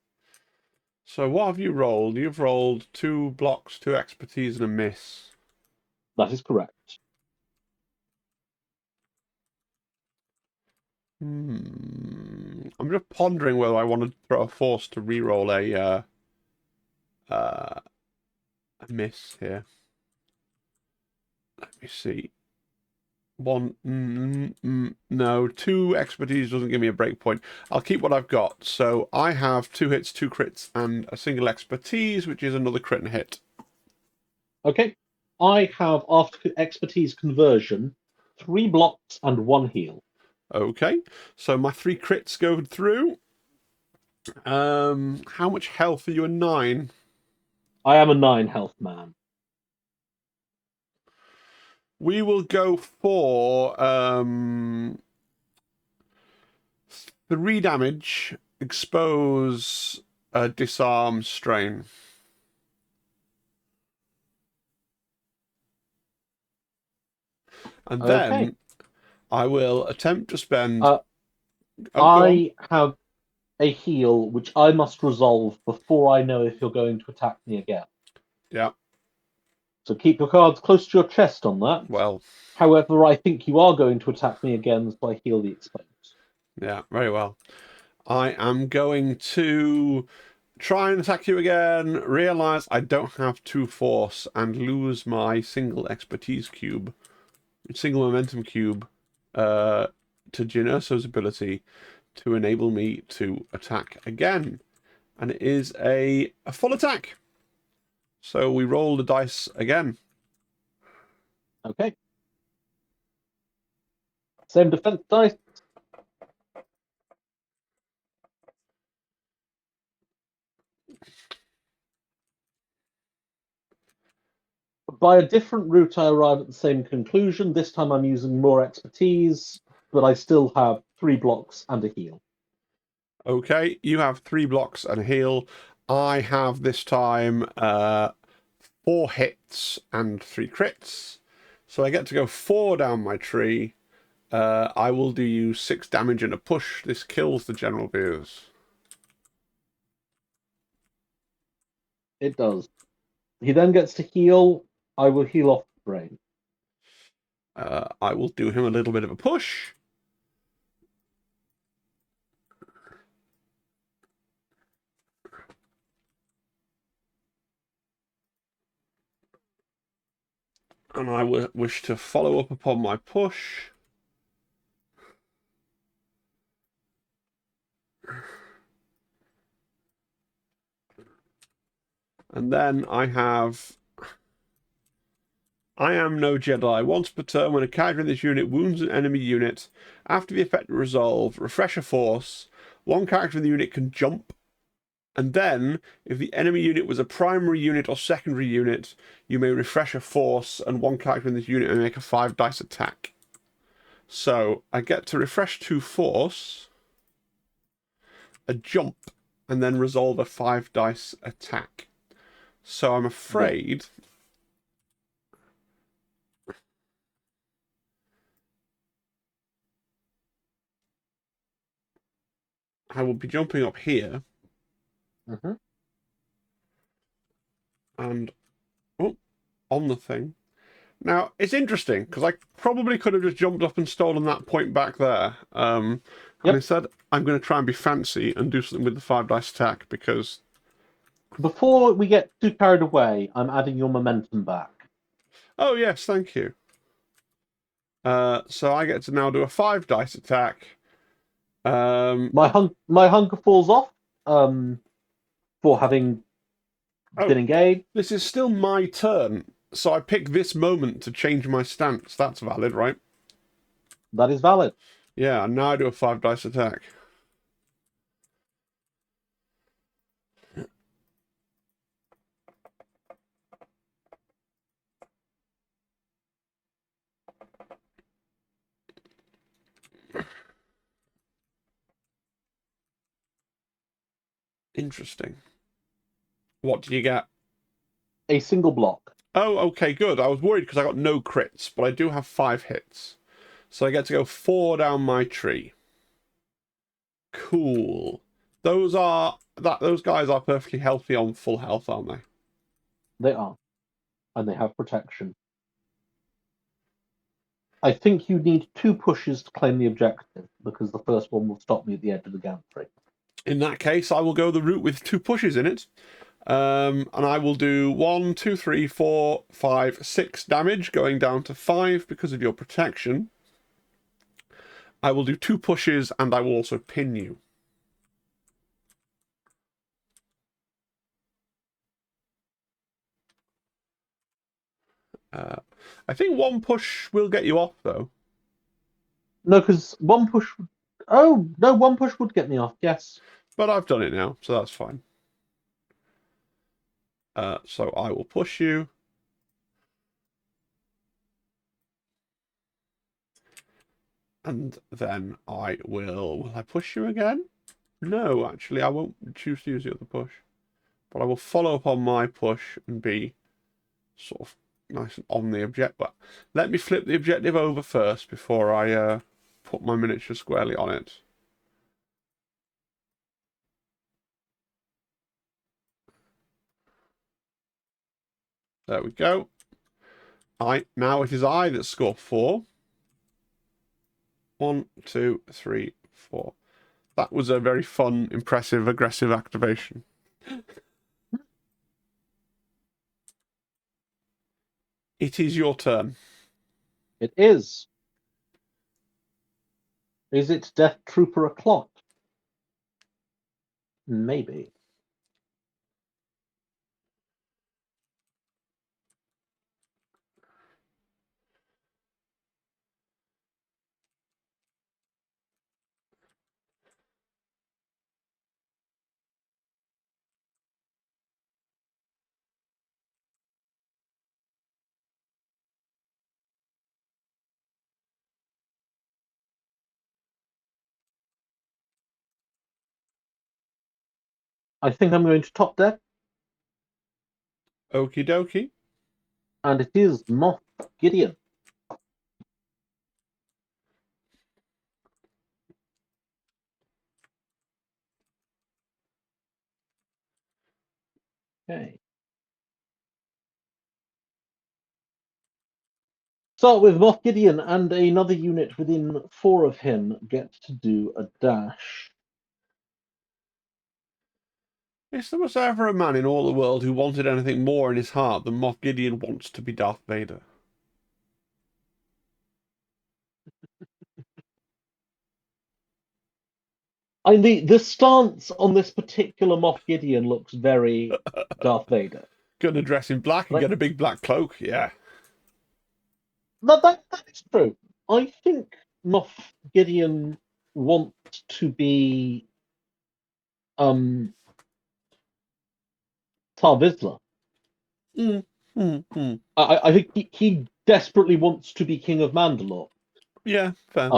So what have you rolled? You've rolled 2 blocks, 2 expertise, and a miss. That is correct. I'm just pondering whether I want to throw a force to reroll a miss here. Let me see. No, 2 expertise doesn't give me a breakpoint. I'll keep what I've got. So I have 2 hits, 2 crits, and a single expertise, which is another crit and hit. Okay. I have, after expertise conversion, 3 blocks and 1 heal. Okay, so my 3 crits go through. How much health are you? A 9? I am a 9 health man. We will go for 3 damage, expose, disarm, strain. And Okay. then I will attempt to spend. Uh, Go on. I have a heal which I must resolve before I know if you're going to attack me again. Yeah. So keep your cards close to your chest on that. Well. However, I think you are going to attack me again, so I heal the expose. Yeah. Very well. I am going to try and attack you again. Realize I don't have 2 force and lose my single expertise cube, single momentum cube, to Jin Urso's ability to enable me to attack again. And it is a full attack. So we roll the dice again. Okay. Same defense dice. By a different route, I arrive at the same conclusion. This time I'm using more expertise, but I still have 3 blocks and a heal. Okay, you have 3 blocks and a heal. I have this time 4 hits and 3 crits. So I get to go 4 down my tree. I will do you 6 damage and a push. This kills the General Veers. It does. He then gets to heal. I will heal off the brain. I will do him a little bit of a push. And I wish to follow up upon my push. And then I am no Jedi. Once per turn, when a character in this unit wounds an enemy unit, after the effect is resolved, refresh a force. One character in the unit can jump. And then, if the enemy unit was a primary unit or secondary unit, you may refresh a force, and one character in this unit may make a 5 dice attack. So I get to refresh 2 force, a jump, and then resolve a 5 dice attack. So I'm afraid I will be jumping up here and on the thing. Now, it's interesting, because I probably could have just jumped up and stolen that point back there. And instead, I'm going to try and be fancy and do something with the 5 dice attack, because... Before we get too carried away, I'm adding your momentum back. Oh, yes, thank you. So I get to now do a 5 dice attack. My hunger falls off for having been engaged. This is still my turn, so I pick this moment to change my stance. That's valid, right? That is valid. Yeah, and now I do a 5 dice attack. Interesting. What do you get? A single block. Oh, okay, good. I was worried because I got no crits, but I do have 5 hits. So I get to go 4 down my tree. Cool. Those guys are perfectly healthy on full health, aren't they? They are. And they have protection. I think you need 2 pushes to claim the objective, because the first one will stop me at the edge of the gantry. In that case, I will go the route with 2 pushes in it. And I will do 1, 2, 3, 4, 5, 6 damage, going down to 5 because of your protection. I will do 2 pushes, and I will also pin you. I think 1 push will get you off, though. No, because 1 push... Oh, no, 1 push would get me off, yes. But I've done it now, so that's fine. So I will push you. And then I will... Will I push you again? No, actually, I won't choose to use the other push. But I will follow up on my push and be sort of nice and on the objective. But let me flip the objective over first before I put my miniature squarely on it. There we go. Now it is I that score 4. 1, 2, 3, 4. That was a very fun, impressive, aggressive activation. It is your turn. It is. Is it Death Trooper o'clock? Maybe. I think I'm going to top deck, Okie dokie. and it is Moff Gideon. Okay. Start with Moff Gideon, and another unit within 4 of him gets to do a dash. If there was ever a man in all the world who wanted anything more in his heart than Moff Gideon wants to be Darth Vader. I mean, the stance on this particular Moff Gideon looks very Darth Vader. Gonna dress in black and Like, get a big black cloak, yeah. that is true. I think Moff Gideon wants to be Tar Vizsla. I think he desperately wants to be King of Mandalore. Yeah, fair.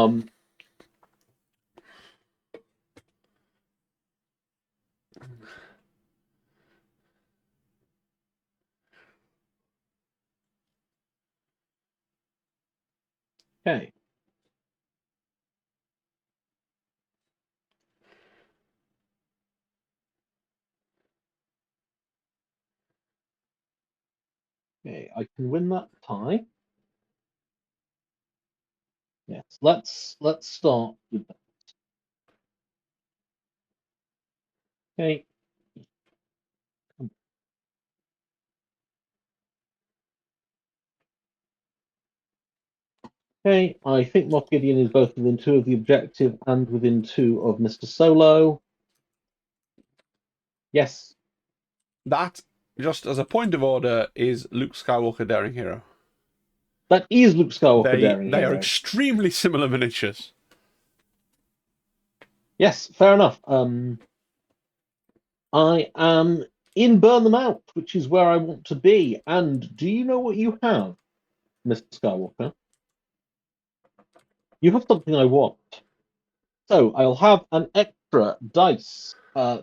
Okay. Okay, I can win that tie. Yes, let's start with that. Okay. Okay, I think Moff Gideon is both within 2 of the objective and within 2 of Mr. Solo. Yes. That, just as a point of order, is Luke Skywalker Daring Hero. That is Luke Skywalker Daring They are Hero. extremely similar miniatures. Yes, fair enough. I am in Burn Them Out, which is where I want to be. And do you know what you have, Mr. Skywalker? You have something I want. So I'll have an extra dice,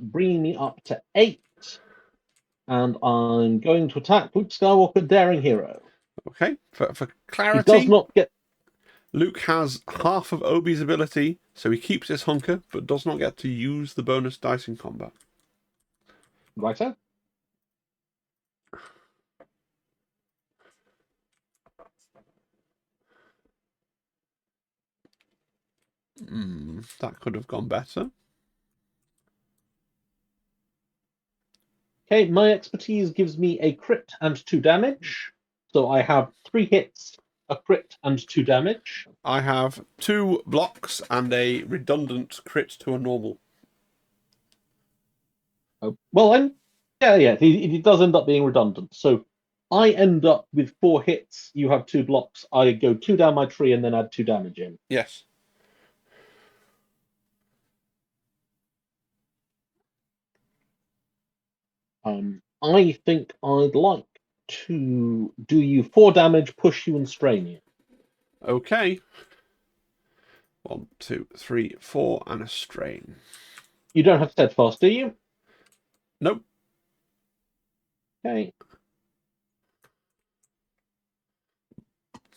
bringing me up to 8. And I'm going to attack Luke Skywalker Daring Hero. Okay, for He clarity, does not get... Luke has half of Obi's ability, so he keeps his hunker, but does not get to use the bonus dice in combat. Righto. That could have gone better. Okay, my expertise gives me a crit and 2 damage. So I have 3 hits, a crit, and 2 damage. I have 2 blocks and a redundant crit to a normal. Oh, well, it does end up being redundant. So I end up with 4 hits. You have 2 blocks. I go 2 down my tree and then add 2 damage in. Yes. I think I'd like to do you 4 damage, push you, and strain you. Okay. 1, 2, 3, 4, and a strain. You don't have steadfast, do you? Nope. Okay.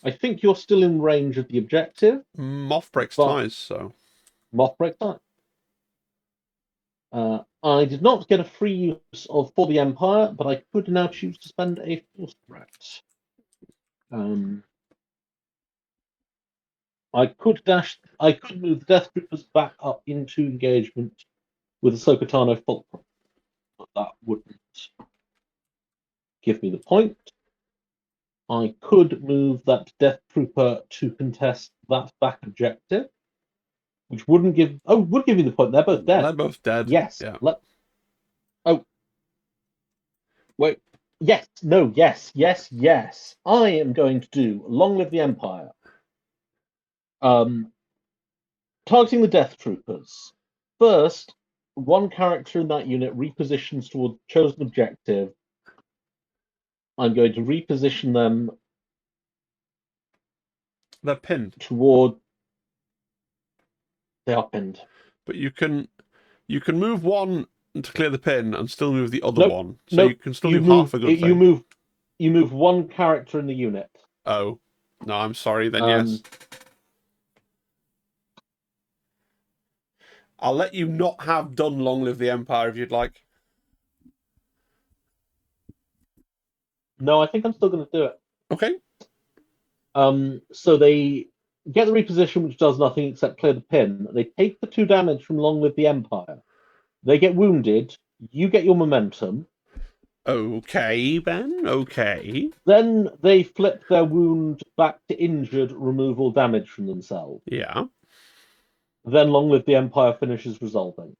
I think you're still in range of the objective. Moff breaks But- ties, so. Moth break time. I did not get a free use of For the Empire, but I could now choose to spend a force threat. I could move the Death Troopers back up into engagement with Ahsoka Tano Fulcrum, but that wouldn't give me the point. I could move that Death Trooper to contest that back objective, which would give you the point. They're both dead. They're both dead. Yes. Yeah. Wait. Yes. No. Yes. Yes. Yes. I am going to do Long Live the Empire. Targeting the Death Troopers. First, one character in that unit repositions toward the chosen objective. I'm going to reposition them They're pinned. toward. They are pinned. But you can move one to clear the pin and still move the other Nope, one. So nope, you can still do half a good thing. You move one character in the unit. Oh. No, I'm sorry, then yes. I'll let you not have done Long Live the Empire if you'd like. No, I think I'm still going to do it. Okay. So they get the reposition, which does nothing except clear the pin. They take the 2 damage from Long Live the Empire. They get wounded. You get your momentum. Okay, Ben. Okay. Then they flip their wound back to injured, remove all damage from themselves. Yeah. Then Long Live the Empire finishes resolving.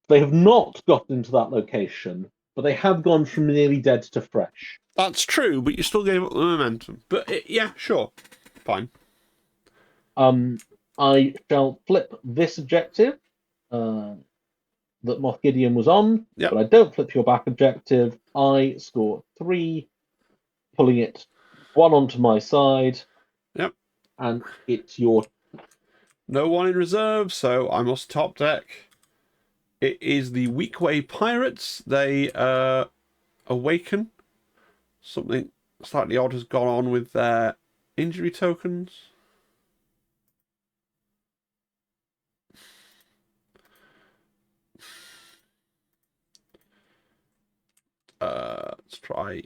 They have not gotten into that location, but they have gone from nearly dead to fresh. That's true, but you still gave up the momentum. But yeah, sure. Fine. I shall flip this objective that Moff Gideon was on, Yep. but I don't flip your back objective. I score 3, pulling it 1 onto my side. Yep. And it's your. No one in reserve, so I must top deck. It is the Weekway Pirates. They awaken. Something slightly odd has gone on with their injury tokens. Let's try.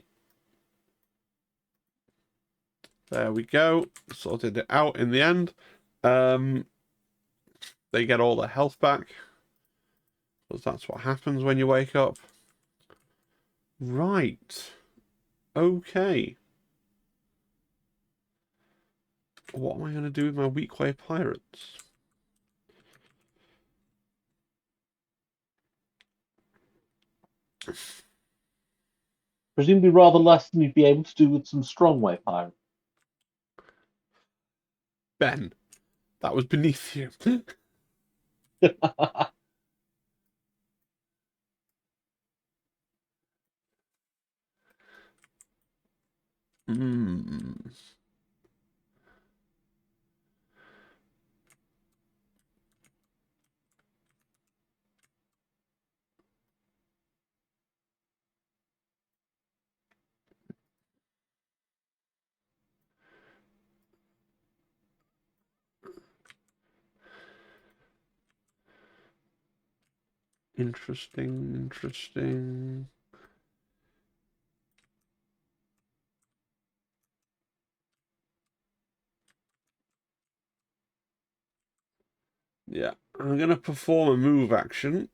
There we go. Sorted it out in the end. They get all their health back. Because that's what happens when you wake up. Right. Okay. What am I going to do with my Weekway Pirates? Presumably rather less than you'd be able to do with some Strongway pirates. Ben, that was beneath you. Hmm. Interesting. Yeah, I'm going to perform a move action.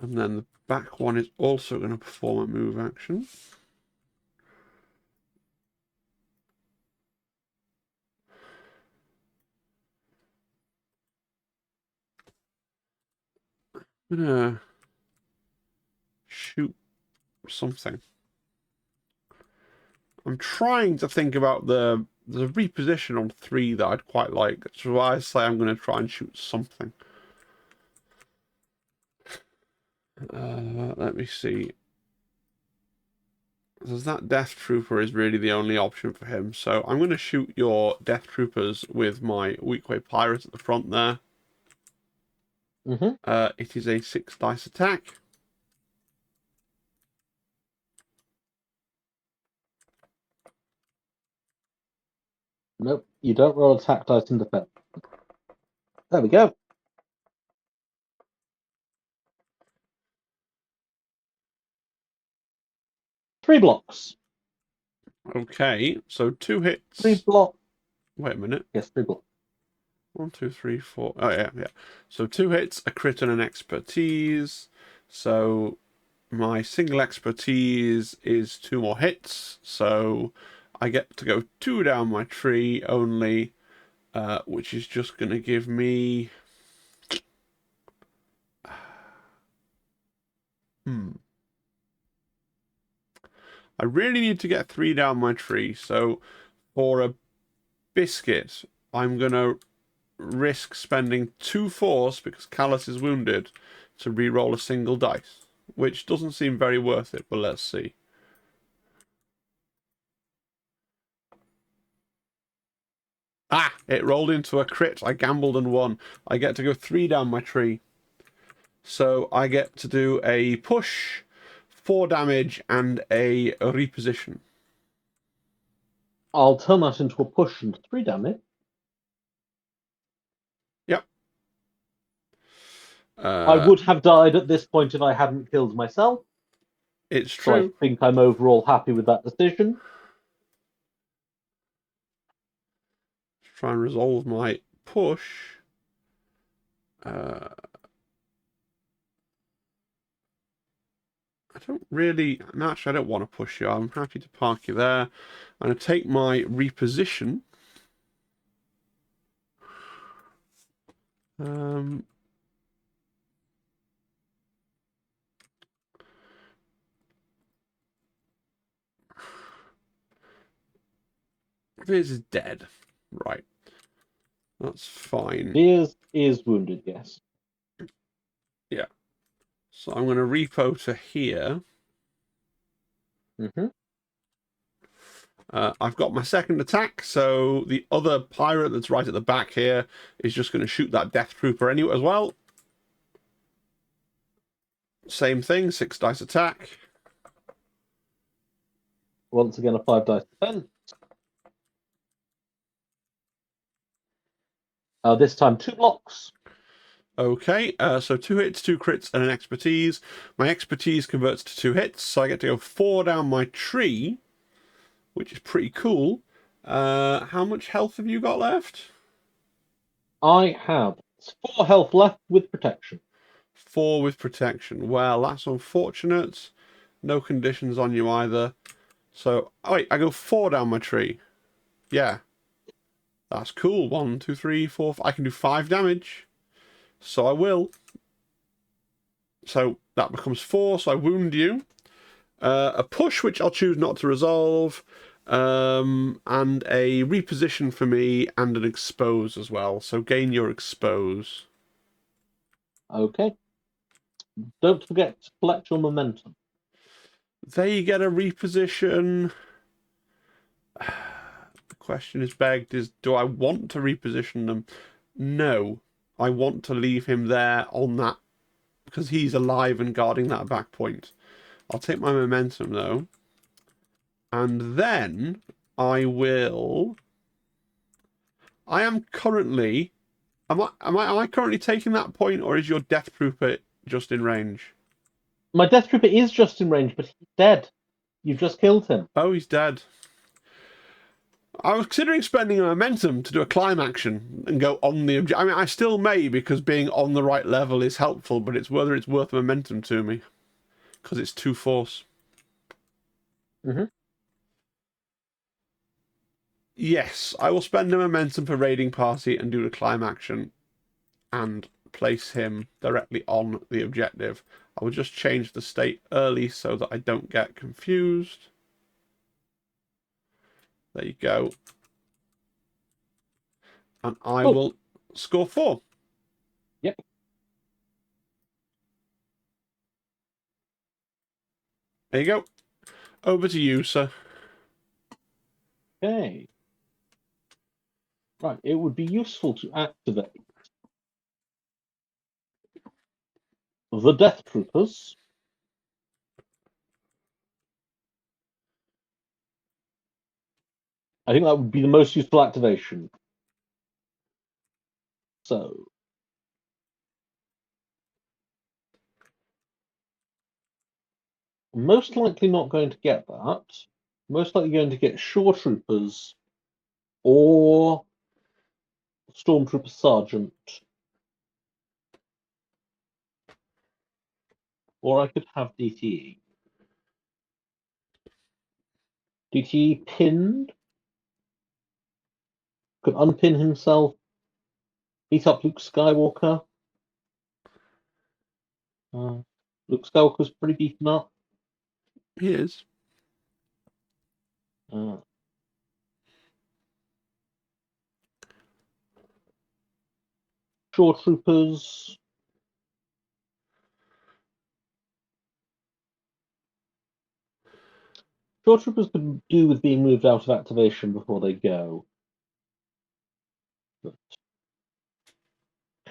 And then the back one is also going to perform a move action. I'm going to shoot something. I'm trying to think about the reposition on 3 that I'd quite like. So I say I'm going to try and shoot something. Let me see. Because that Death Trooper is really the only option for him. So I'm going to shoot your Death Troopers with my Weakway Pirate at the front there. It is a 6 dice attack. Nope, you don't roll attack dice in defense. There we go. 3 blocks. Okay, so 2 hits. 3 blocks. Wait a minute. Yes, 3 blocks. 1, 2, 3, 4. Oh, yeah. So 2 hits, a crit, and an expertise. So my single expertise is 2 more hits. So I get to go 2 down my tree only, which is just going to give me... I really need to get 3 down my tree. So for a biscuit, I'm going to risk spending 2 force because Callus is wounded to re-roll a single dice, which doesn't seem very worth it, but let's see. Ah, it rolled into a crit. I gambled and won. I get to go 3 down my tree. So I get to do a push, 4 damage, and a reposition. I'll turn that into a push and 3 damage. Yep. I would have died at this point if I hadn't killed myself. It's So I true. think I'm overall happy with that decision. Try and resolve my push. I don't really... Actually, I don't want to push you. I'm happy to park you there. I'm going to take my reposition. Veers is dead. Right. That's fine. Veers is wounded, yes. Yeah. So I'm going to repo to here. I've got my second attack, so the other pirate that's right at the back here is just going to shoot that Death Trooper anyway as well. Same thing, 6 dice attack. Once again, a 5 dice defense. This time 2 blocks. Okay, so 2 hits, 2 crits, and an expertise. My expertise converts to 2 hits, so I get to go 4 down my tree, which is pretty cool. How much health have you got left? I have 4 health left with protection. 4 with protection. Well, that's unfortunate. No conditions on you either. So, oh wait, I go 4 down my tree. Yeah. That's cool. 1, 2, 3, 4. I can do 5 damage. So I will. So that becomes 4, so I wound you. A push, which I'll choose not to resolve. And a reposition for me, and an expose as well. So gain your expose. Okay. Don't forget to collect your momentum. They get a reposition. The question is begged is, do I want to reposition them? No. I want to leave him there on that because he's alive and guarding that back point. I'll take my momentum though. And then I will... I am currently... Am I currently taking that point, or is your Death Trooper just in range? My Death Trooper is just in range, but he's dead. You've just killed him. Oh, he's dead. I was considering spending a momentum to do a climb action and go on the object. I mean, I still may because being on the right level is helpful, but it's whether it's worth momentum to me because it's 2 force. Mm-hmm. Yes, I will spend a momentum for raiding party and do the climb action and place him directly on the objective. I will just change the state early so that I don't get confused. There you go. And I will score 4. Yep. There you go. Over to you, sir. Okay. Right, it would be useful to activate the Death Troopers. I think that would be the most useful activation. So, most likely not going to get that. Most likely going to get Shore Troopers or Stormtrooper Sergeant. Or I could have DTE. DTE pinned. Could unpin himself. Beat up Luke Skywalker. Luke Skywalker's pretty beaten up. He is. Shore Troopers. Shore Troopers could do with being moved out of activation before they go. But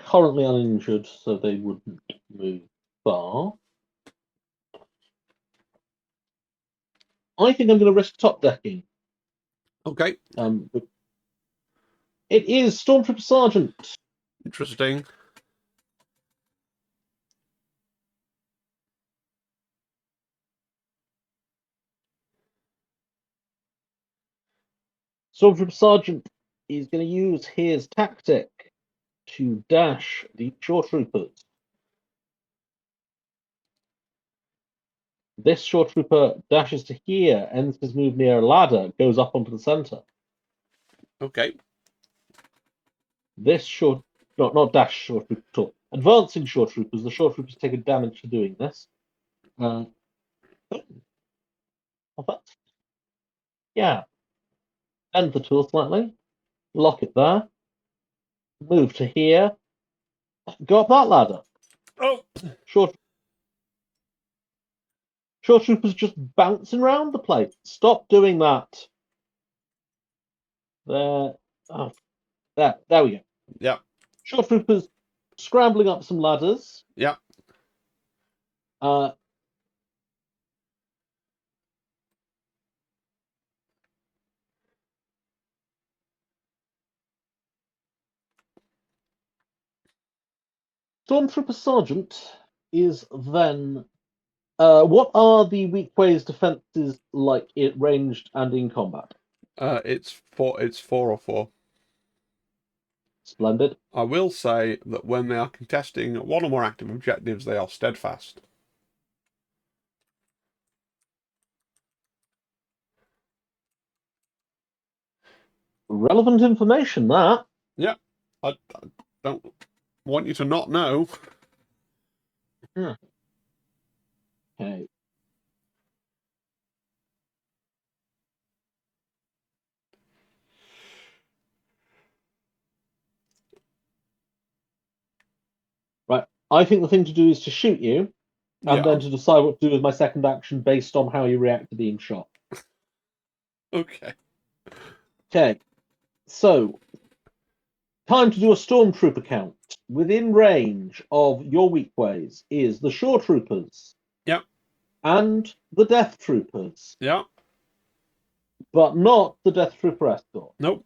currently uninjured, so they wouldn't move far. I think I'm going to risk top decking. Okay. It is Stormtrooper Sergeant. Interesting. Stormtrooper Sergeant is going to use his tactic to dash the Shore Troopers. This Shore Trooper dashes to here, ends his move near a ladder, goes up onto the center. Okay. This Shore, not dash Shore Trooper at all. Advancing Shore Troopers, the Shore Troopers take a damage for doing this. Yeah. Bend the tool slightly. Lock it there. Move to here. Go up that ladder. Oh. Shore Troopers just bouncing around the place. Stop doing that. There. Oh, there we go. Yeah. Shore Troopers scrambling up some ladders. Yeah. Stormtrooper Sergeant is then. What are the weak ways defenses like it ranged and in combat? It's 4. It's 4 or 4. Splendid. I will say that when they are contesting one or more active objectives, they are steadfast. Relevant information, that. Yeah. I don't want you to not know. Okay. Right. I think the thing to do is to shoot you, and then to decide what to do with my second action based on how you react to being shot. Okay. Okay. So, time to do a Stormtrooper count. Within range of your weak ways is the Shore Troopers. Yep. And the Death Troopers. Yeah. But not the Death Trooper escort. Nope.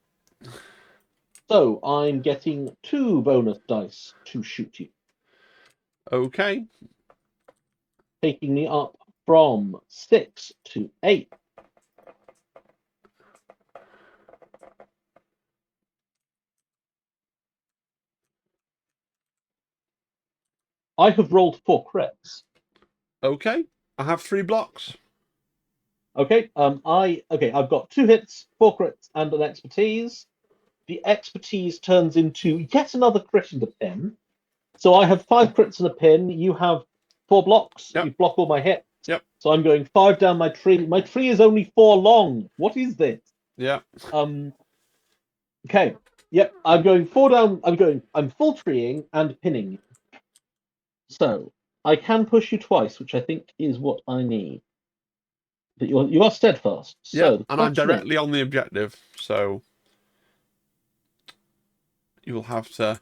So I'm getting 2 bonus dice to shoot you. Okay. Taking me up from 6 to 8. I have rolled 4 crits. Okay. I have 3 blocks. Okay. I've got 2 hits, 4 crits, and an expertise. The expertise turns into yet another crit and a pin. So I have 5 crits and a pin. You have 4 blocks. Yep. You block all my hits. Yep. So I'm going 5 down my tree. My tree is only 4 long. What is this? Yeah. Okay. Yep. I'm going 4 down. I'm full treeing and pinning. So I can push you twice, which I think is what I need. But you are steadfast. Yeah. So the And I'm question is, directly on the objective, so you'll have to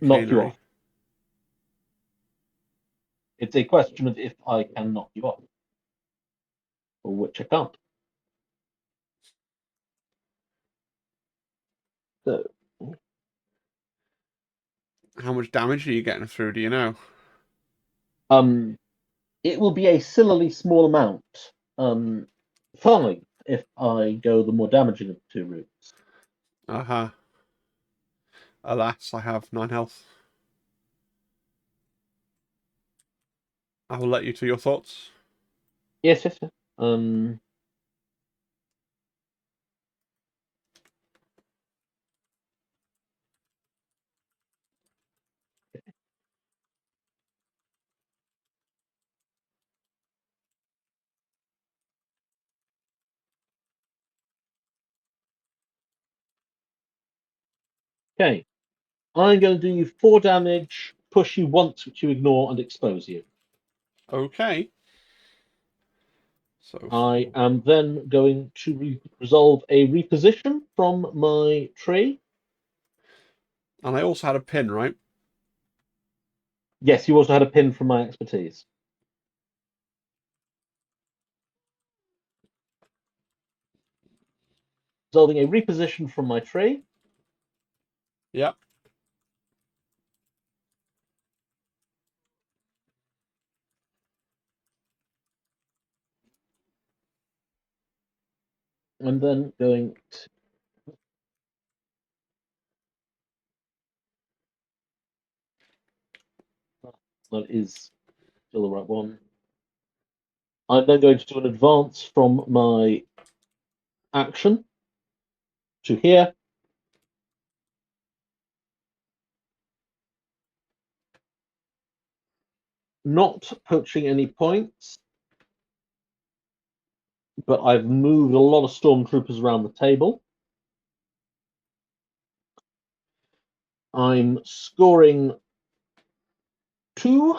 knock you chicanery. off. It's a question of if I can knock you off, or which I can't. So How much damage are you getting through, do you know? um, it will be a sillily small amount. 5 if I go the more damaging of the 2 routes. Uh-huh. Alas, I have 9 health. I will let you to your thoughts. Yes, yes, yes. Um, okay. I'm going to do you 4 damage, push you once, which you ignore, and expose you. Okay. So, I am then going to resolve a reposition from my tree. and I also had a pin, right? Yes, you also had a pin from my expertise. Resolving a reposition from my tree. Yeah. I'm then going to, that is still the right one. I'm then going to do an advance from my action to here. Not poaching any points, but I've moved a lot of stormtroopers around the table. I'm scoring 2.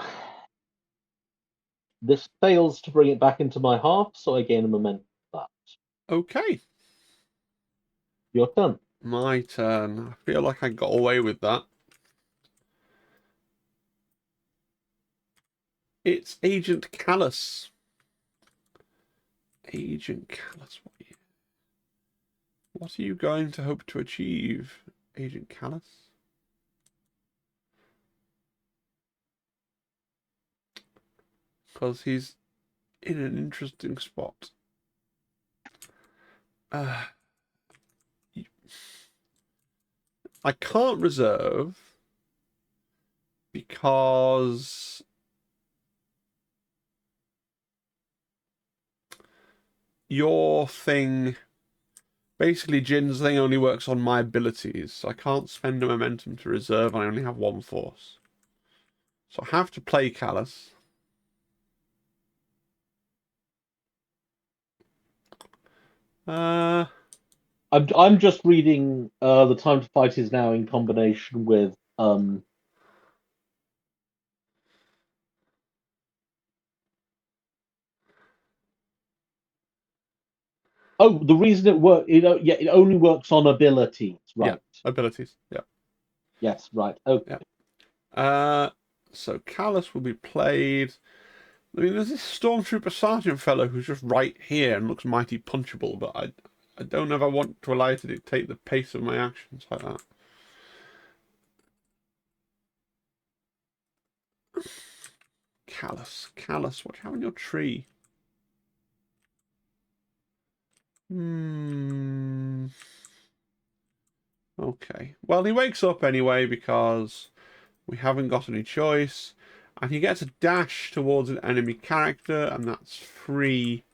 This fails to bring it back into my half, so I gain a momentum for that. Okay. Your turn. My turn. I feel like I got away with that. It's Agent Callus. Agent Callus, what are you going to hope to achieve, Agent Callus? Because he's in an interesting spot. I can't reserve because your thing, basically Jin's thing only works on my abilities, so I can't spend a momentum to reserve. I only have 1 force. So I have to play Callus. Uh, I'm just reading the time to fight is now in combination with oh, the reason it work it only works on abilities, yeah, right? abilities. Yeah, Yes, right. Okay. yeah. Uh, so Callus will be played. I mean, there's this Stormtrooper Sergeant fellow who's just right here and looks mighty punchable, but I don't know if I want to allow you to dictate the pace of my actions like that. Callus, what you have on your tree? Okay. Well, he wakes up anyway because We haven't got any choice. And he gets a dash towards an enemy character, and that's free.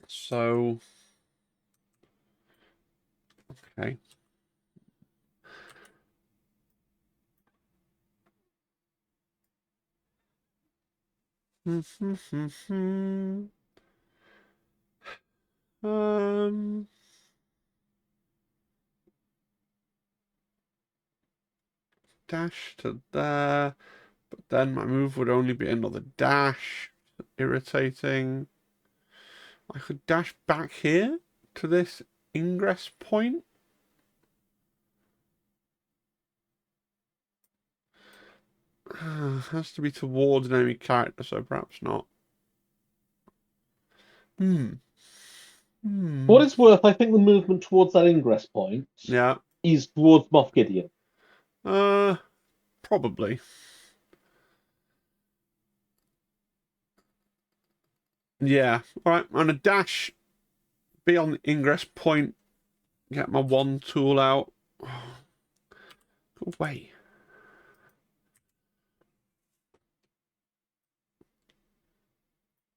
So, okay. um, dash to there, but then my move would only be another dash. Irritating. I could dash back here to this ingress point. Has to be towards an enemy character, so perhaps not. For what it's worth, I think the movement towards that ingress point Yeah. is towards Moff Gideon. Probably. Yeah. All right. I'm gonna dash, be on the ingress point, get my one tool out. Go away.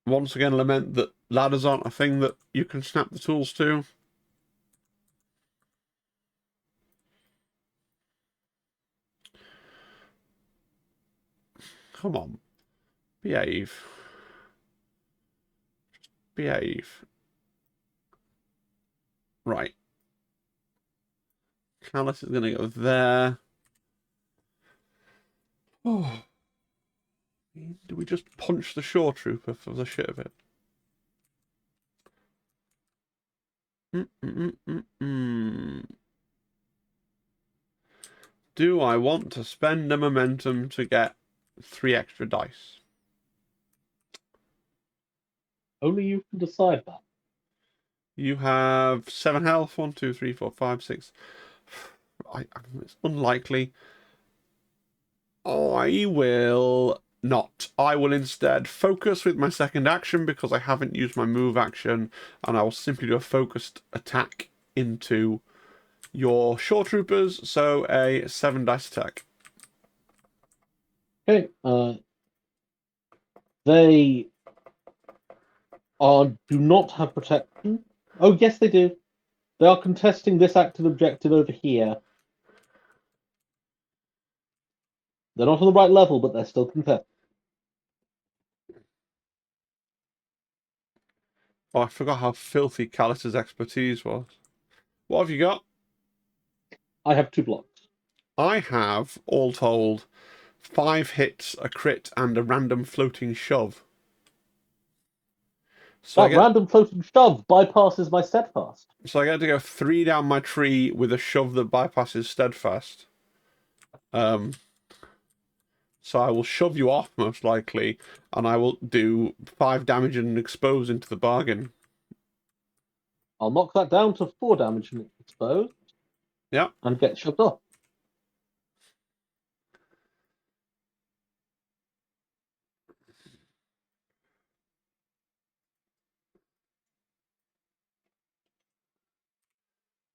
Once again, lament that ladders aren't a thing that you can snap the tools to. Come on. Behave. Behave. Right. Callus is going to go there. Oh. Do we just punch the shore trooper for the shit of it? Do I want to spend a momentum to get 3 extra dice? Only you can decide that. You have 7 health. 1, 2, 3, 4, 5, 6. It's unlikely. I will not. I will instead focus with my second action because I haven't used my move action, and I will simply do a focused attack into your shore troopers. So a 7 dice attack. Okay. They do not have protection. Oh, yes, they do. They are contesting this active objective over here. They're not on the right level, but they're still contesting. Oh, I forgot how filthy Callus's expertise was. What have you got? I have 2 blocks. I have, all told, 5 hits, a crit, and a random floating shove. So That random floating shove bypasses my steadfast. So I get to go 3 down my tree with a shove that bypasses steadfast. So I will shove you off most likely, and I will do 5 damage and expose into the bargain. I'll knock that down to 4 damage and expose. Yeah. And get shoved off.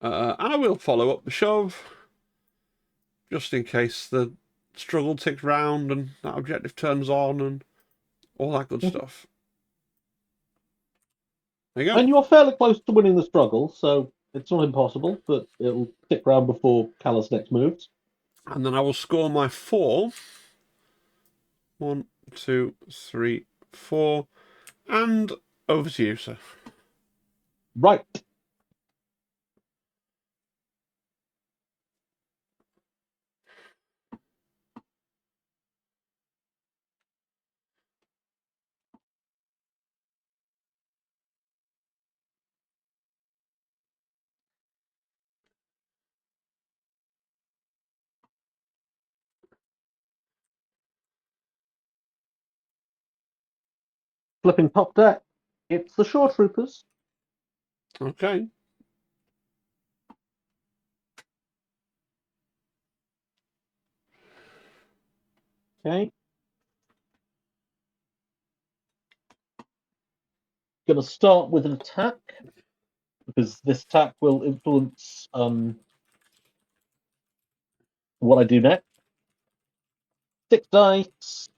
And I will follow up the shove, just in case the struggle ticks round and that objective turns on and all that good stuff. There you go. And you are fairly close to winning the struggle, so it's not impossible, but it'll tick round before Callus next moves. And then I will score my 4. 1, 2, 3, 4. And over to you, sir. Right. Flipping top deck. It's the shore troopers. Okay. Okay. going to start with an attack, because this attack will influence what I do next. 6 dice.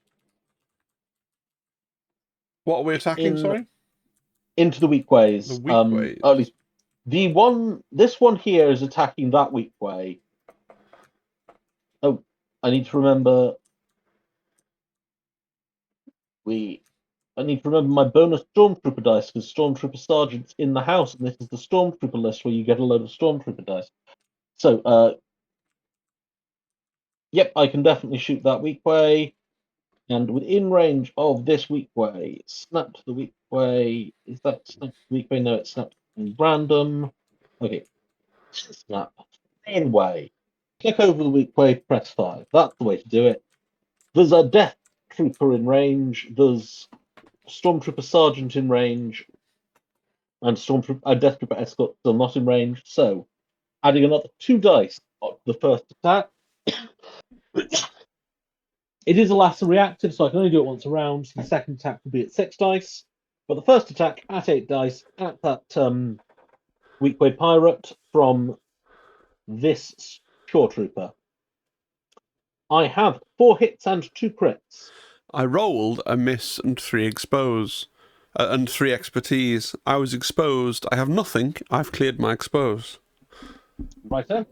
What are we attacking, sorry? Into the weak ways. The weak ways. At least this one here is attacking that weak way. Oh, I need to remember. I need to remember my bonus Stormtrooper dice, because Stormtrooper Sergeant's in the house, and this is the Stormtrooper list where you get a load of Stormtrooper dice. So, yep, I can definitely shoot that weak way. And within range of this weak way, snap to the weak way. Is that snap to the weak way? No, it's snap to random. Okay. Snap. Main way. Click over the weak way, press 5. That's the way to do it. There's a Death Trooper in range. There's Stormtrooper Sergeant in range. And Death Trooper Escort still not in range. So, adding another 2 dice on the first attack. It is a lasso reactive, so I can only do it once a round. So the second attack will be at 6 dice. But the first attack at 8 dice at that weak way pirate from this Shore Trooper. I have 4 hits and 2 crits. I rolled a miss and 3 expose. And 3 expertise. I was exposed. I have nothing. I've cleared my expose. Righto.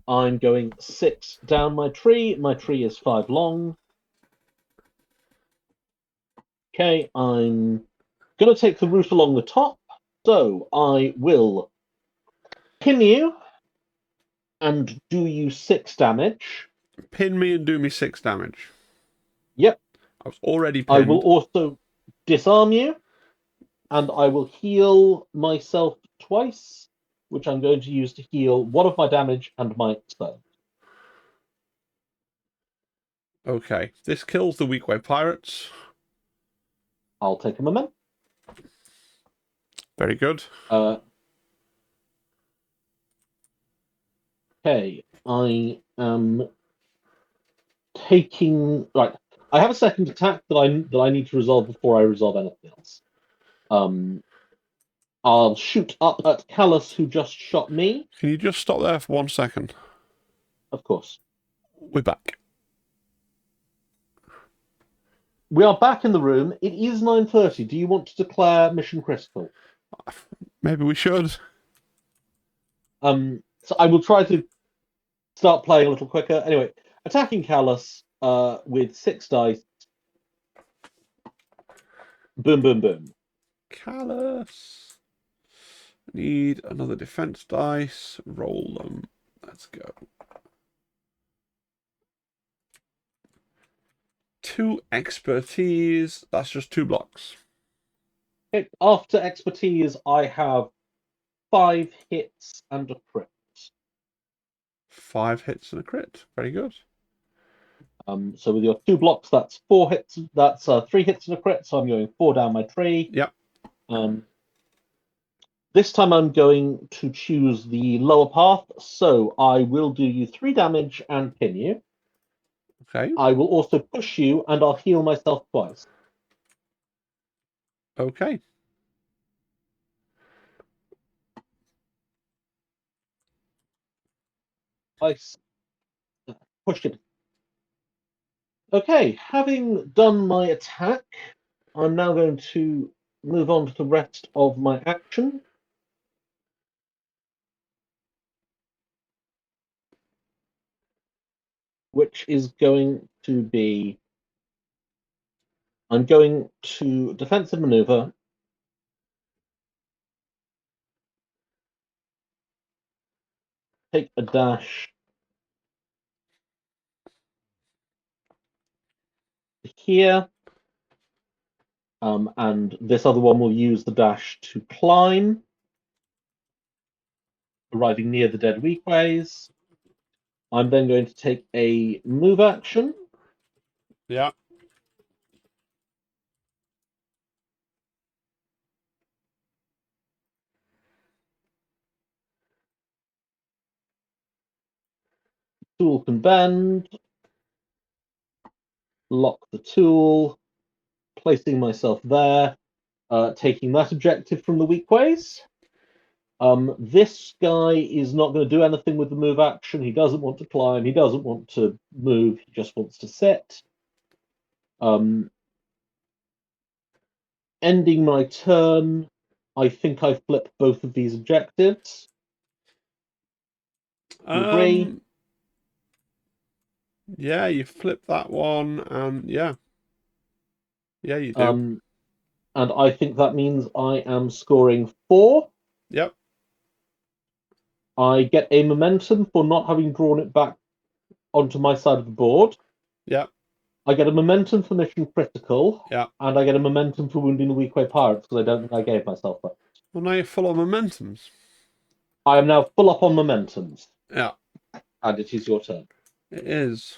I'm going 6 down my tree. My tree is 5 long. Okay, I'm going to take the route along the top. So I will pin you and do you 6 damage. Pin me and do me 6 damage. Yep. I was already pinned. I will also disarm you, and I will heal myself twice, which I'm going to use to heal 1 of my damage and my expose. Okay, this kills the weak way pirates. I'll take a moment. Very good. Okay, I am taking right. I have a second attack that I need to resolve before I resolve anything else. I'll shoot up at Callus, who just shot me. Can you just stop there for 1 second? Of course. We're back. We are back in the room. It is 9:30. Do you want to declare mission critical? Maybe we should. So I will try to start playing a little quicker. Anyway, attacking Callus with 6 dice. Boom, boom, boom. Callus. Need another defense dice. Roll them. Let's go. 2 expertise. That's just 2 blocks. Okay, after expertise, I have 5 hits and a crit. 5 hits and a crit. Very good. So with your 2 blocks, that's 4 hits. That's 3 hits and a crit. So I'm going 4 down my tree. Yep. This time I'm going to choose the lower path. So I will do you 3 damage and pin you. Okay. I will also push you, and I'll heal myself twice. Okay. Twice. Push it. Okay, having done my attack, I'm now going to move on to the rest of my action. Which is going to be... I'm going to defensive maneuver. Take a dash here. And this other one will use the dash to climb, arriving near the dead weak ways. I'm then going to take a move action. Yeah. Tool can bend. Lock the tool, placing myself there. taking that objective from the weak ways. This guy is not going to do anything with the move action. He doesn't want to climb. He doesn't want to move. He just wants to sit. Ending my turn, I think I flip both of these objectives. You agree? Yeah, you flip that one, and yeah, you do. And I think that means I am scoring 4. Yep. I get a momentum for not having drawn it back onto my side of the board. Yep. I get a momentum for mission critical. Yeah. And I get a momentum for wounding the weak way pirates because I don't think I gave myself that. Well, now you're full of momentums. I am now full up on momentums. Yeah. And it is your turn. It is.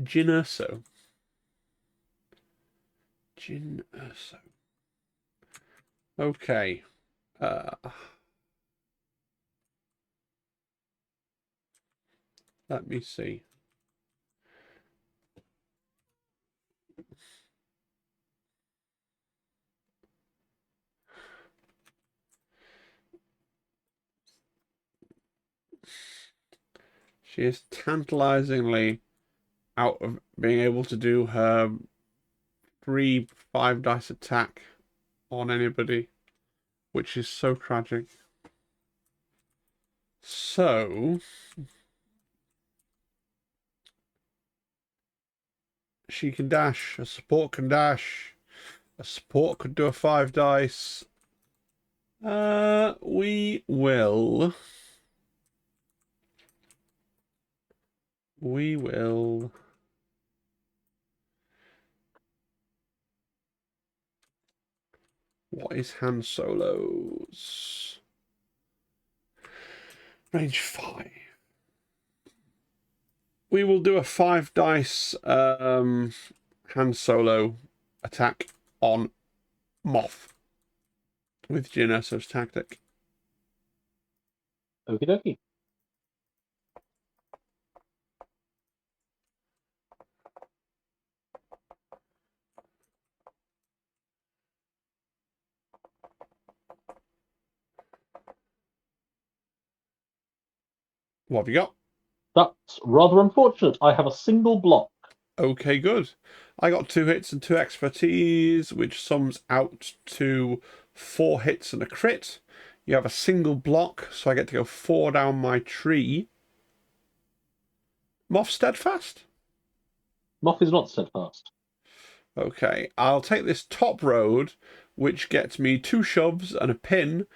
Jin Urso. Okay. Let me see. She is tantalizingly out of being able to do her free 5 dice attack on anybody, which is so tragic. So she can dash, a support can dash, a support could do a 5 dice. We will. What is Han Solo's? Range 5. We will do a 5 dice Han Solo attack on Moff with Jyn Erso's tactic. Okie dokie. What have you got? That's rather unfortunate. I have a single block. Okay, good. I got 2 hits and 2 expertise, which sums out to 4 hits and a crit. You have a single block, so I get to go 4 down my tree. Moff steadfast? Moff is not steadfast. Okay, I'll take this top road, which gets me 2 shoves and a pin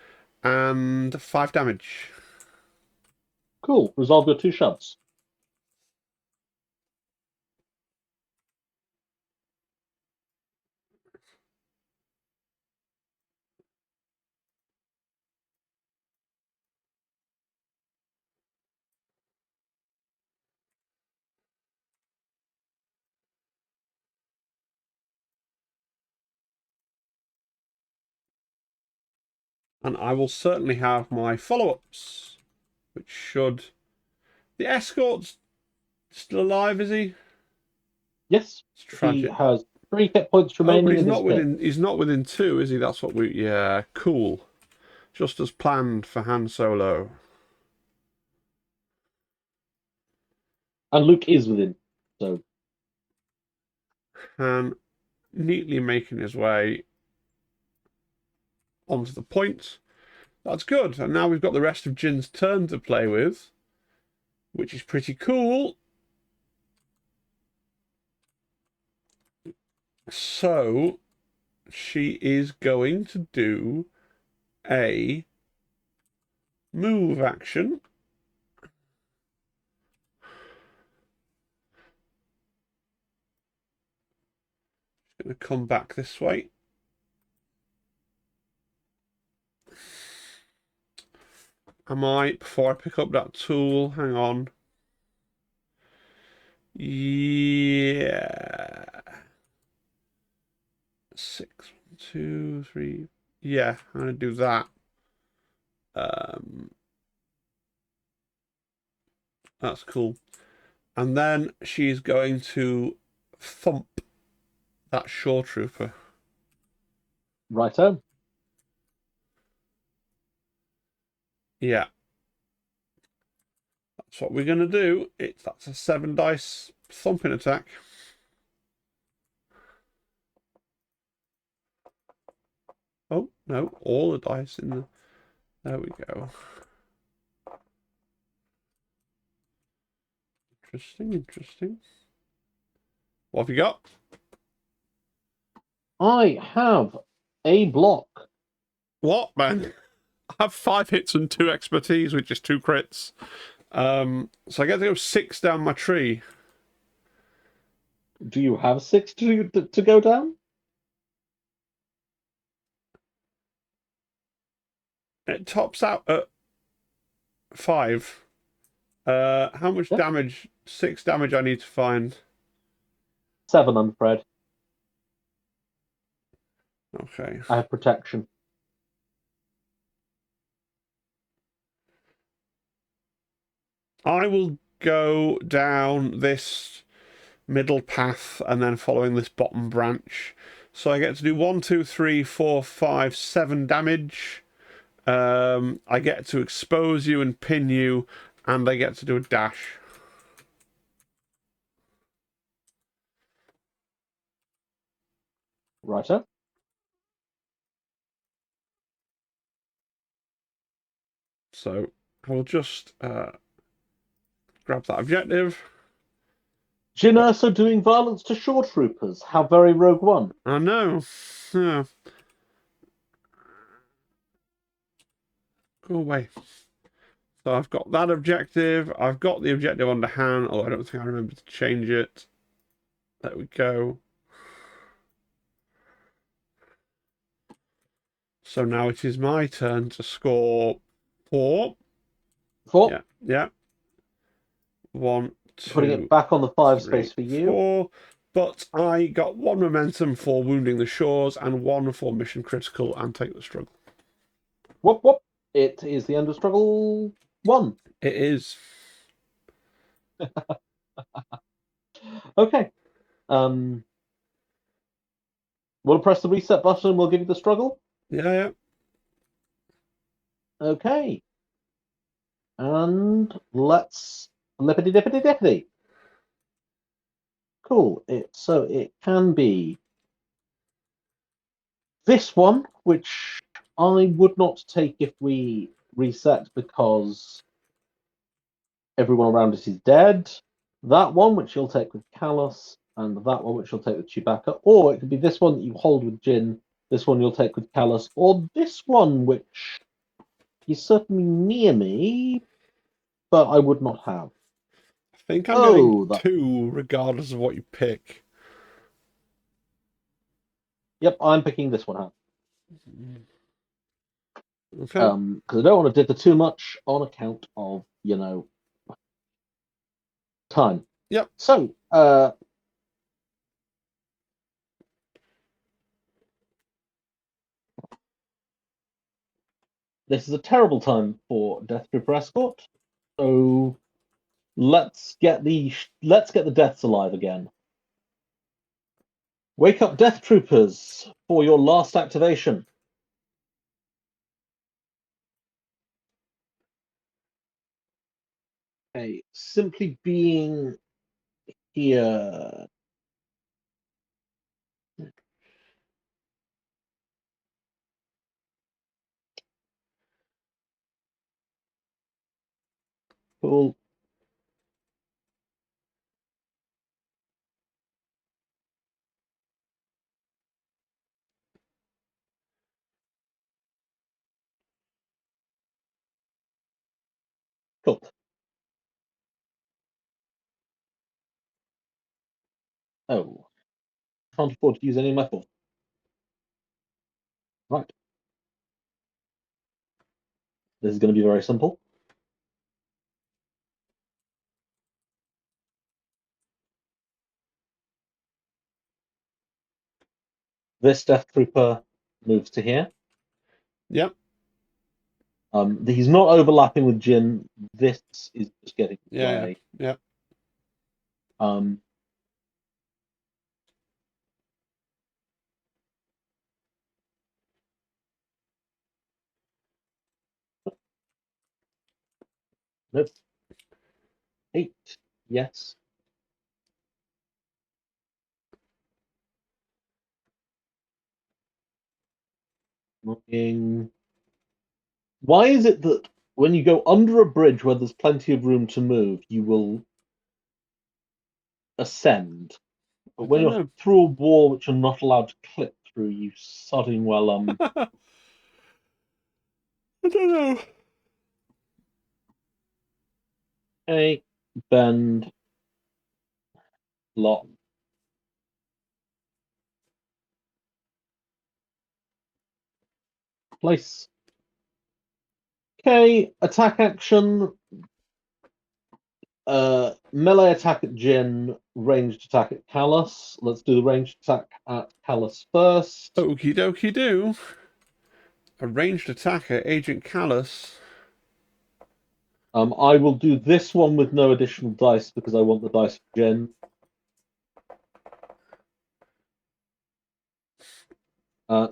and 5 damage. Cool. Resolve your 2 shoves. And I will certainly have my follow-ups, which should... The escort's still alive, is he? Yes. It's tragic. He has 3 hit points remaining. Oh, but he's in not his within. He's not within 2, is he? That's what we. Yeah, cool. Just as planned for Han Solo. And Luke is within. So Han neatly making his way onto the point. That's good. And now we've got the rest of Jin's turn to play with, which is pretty cool. So she is going to do a move action. She's going to come back this way. Before I pick up that tool, hang on. Yeah. 6, 1, 2, 3. Yeah, I'm gonna do that. That's cool. And then she's going to thump that shore trooper. Righto. Yeah. That's what we're going to do. That's a 7 dice thumping attack. Oh, no, all the dice in the... There we go. Interesting, interesting. What have you got? I have a block. What, man? I have 5 hits and 2 expertise, which is 2 crits. So I get to go 6 down my tree. Do you have 6 to go down? It tops out at 5. How much Yep. damage? 6 damage I need to find. 7, I'm afraid. Okay. I have protection. I will go down this middle path and then following this bottom branch. So I get to do 1, 2, 3, 4, 5, 7 damage. I get to expose you and pin you, and I get to do a dash. Righto. So I will just grab that objective. Jyn Erso doing violence to shore troopers. How very Rogue One. I know. Yeah. Go away. So I've got that objective. I've got the objective on the hand, although I don't think I remember to change it. There we go. So now it is my turn to score 4. 4. Yeah, yeah. 1, 2, Putting it back on the 5 3, space for you. 4. But I got 1 momentum for wounding the shores and 1 for mission critical and take the struggle. Whoop, whoop. It is the end of struggle 1. It is. Okay. We'll press the reset button and we'll give you the struggle. Yeah, yeah. Okay. And let's lippity dippity dippity. Cool. So it can be this one, which I would not take if we reset because everyone around us is dead. That one, which you'll take with Callus, and that one, which you'll take with Chewbacca. Or it could be this one that you hold with Jyn, this one you'll take with Callus, or this one, which is certainly near me, but I would not have. I think I'm getting 2 regardless of what you pick. Yep, I'm picking this one out. Okay. Because I don't want to differ too much on account of, time. Yep. So, this is a terrible time for Death Trooper Escort. So let's get the deaths alive again. Wake up, Death Troopers, for your last activation. Okay, simply being here. Cool. Cool. Oh, can't afford to use any of my force. Right. This is going to be very simple. This Death Trooper moves to here. Yep. He's not overlapping with Jyn. This is just getting Yeah. away. Yeah. Um, Nope. 8. Yes. Looking. Why is it that when you go under a bridge where there's plenty of room to move, you will ascend? But I when don't you're know. through a wall which you're not allowed to clip through, you sodding well I don't know. a bend lock. Place. Okay, attack action. Melee attack at Jin, ranged attack at Callus. Let's do the ranged attack at Callus first. Okie dokie do. A ranged attacker, Agent Callus. I will do this one with no additional dice because I want the dice for Jin.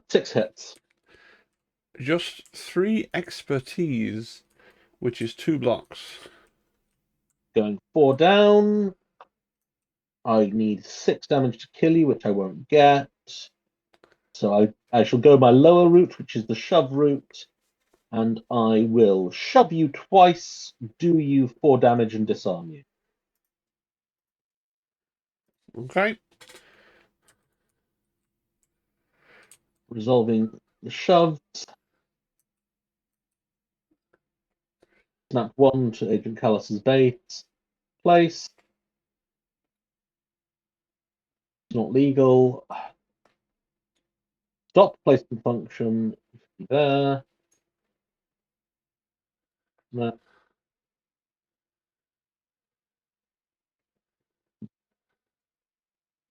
6 hits. Just 3 expertise, which is 2 blocks. Going 4 down. I need 6 damage to kill you, which I won't get. So I shall go my lower route, which is the shove route, and I will shove you twice, do you 4 damage, and disarm you. Okay. Resolving the shove. Snap 1 to Agent Callus's base. Place. It's not legal. Stop placement function. There. Snap.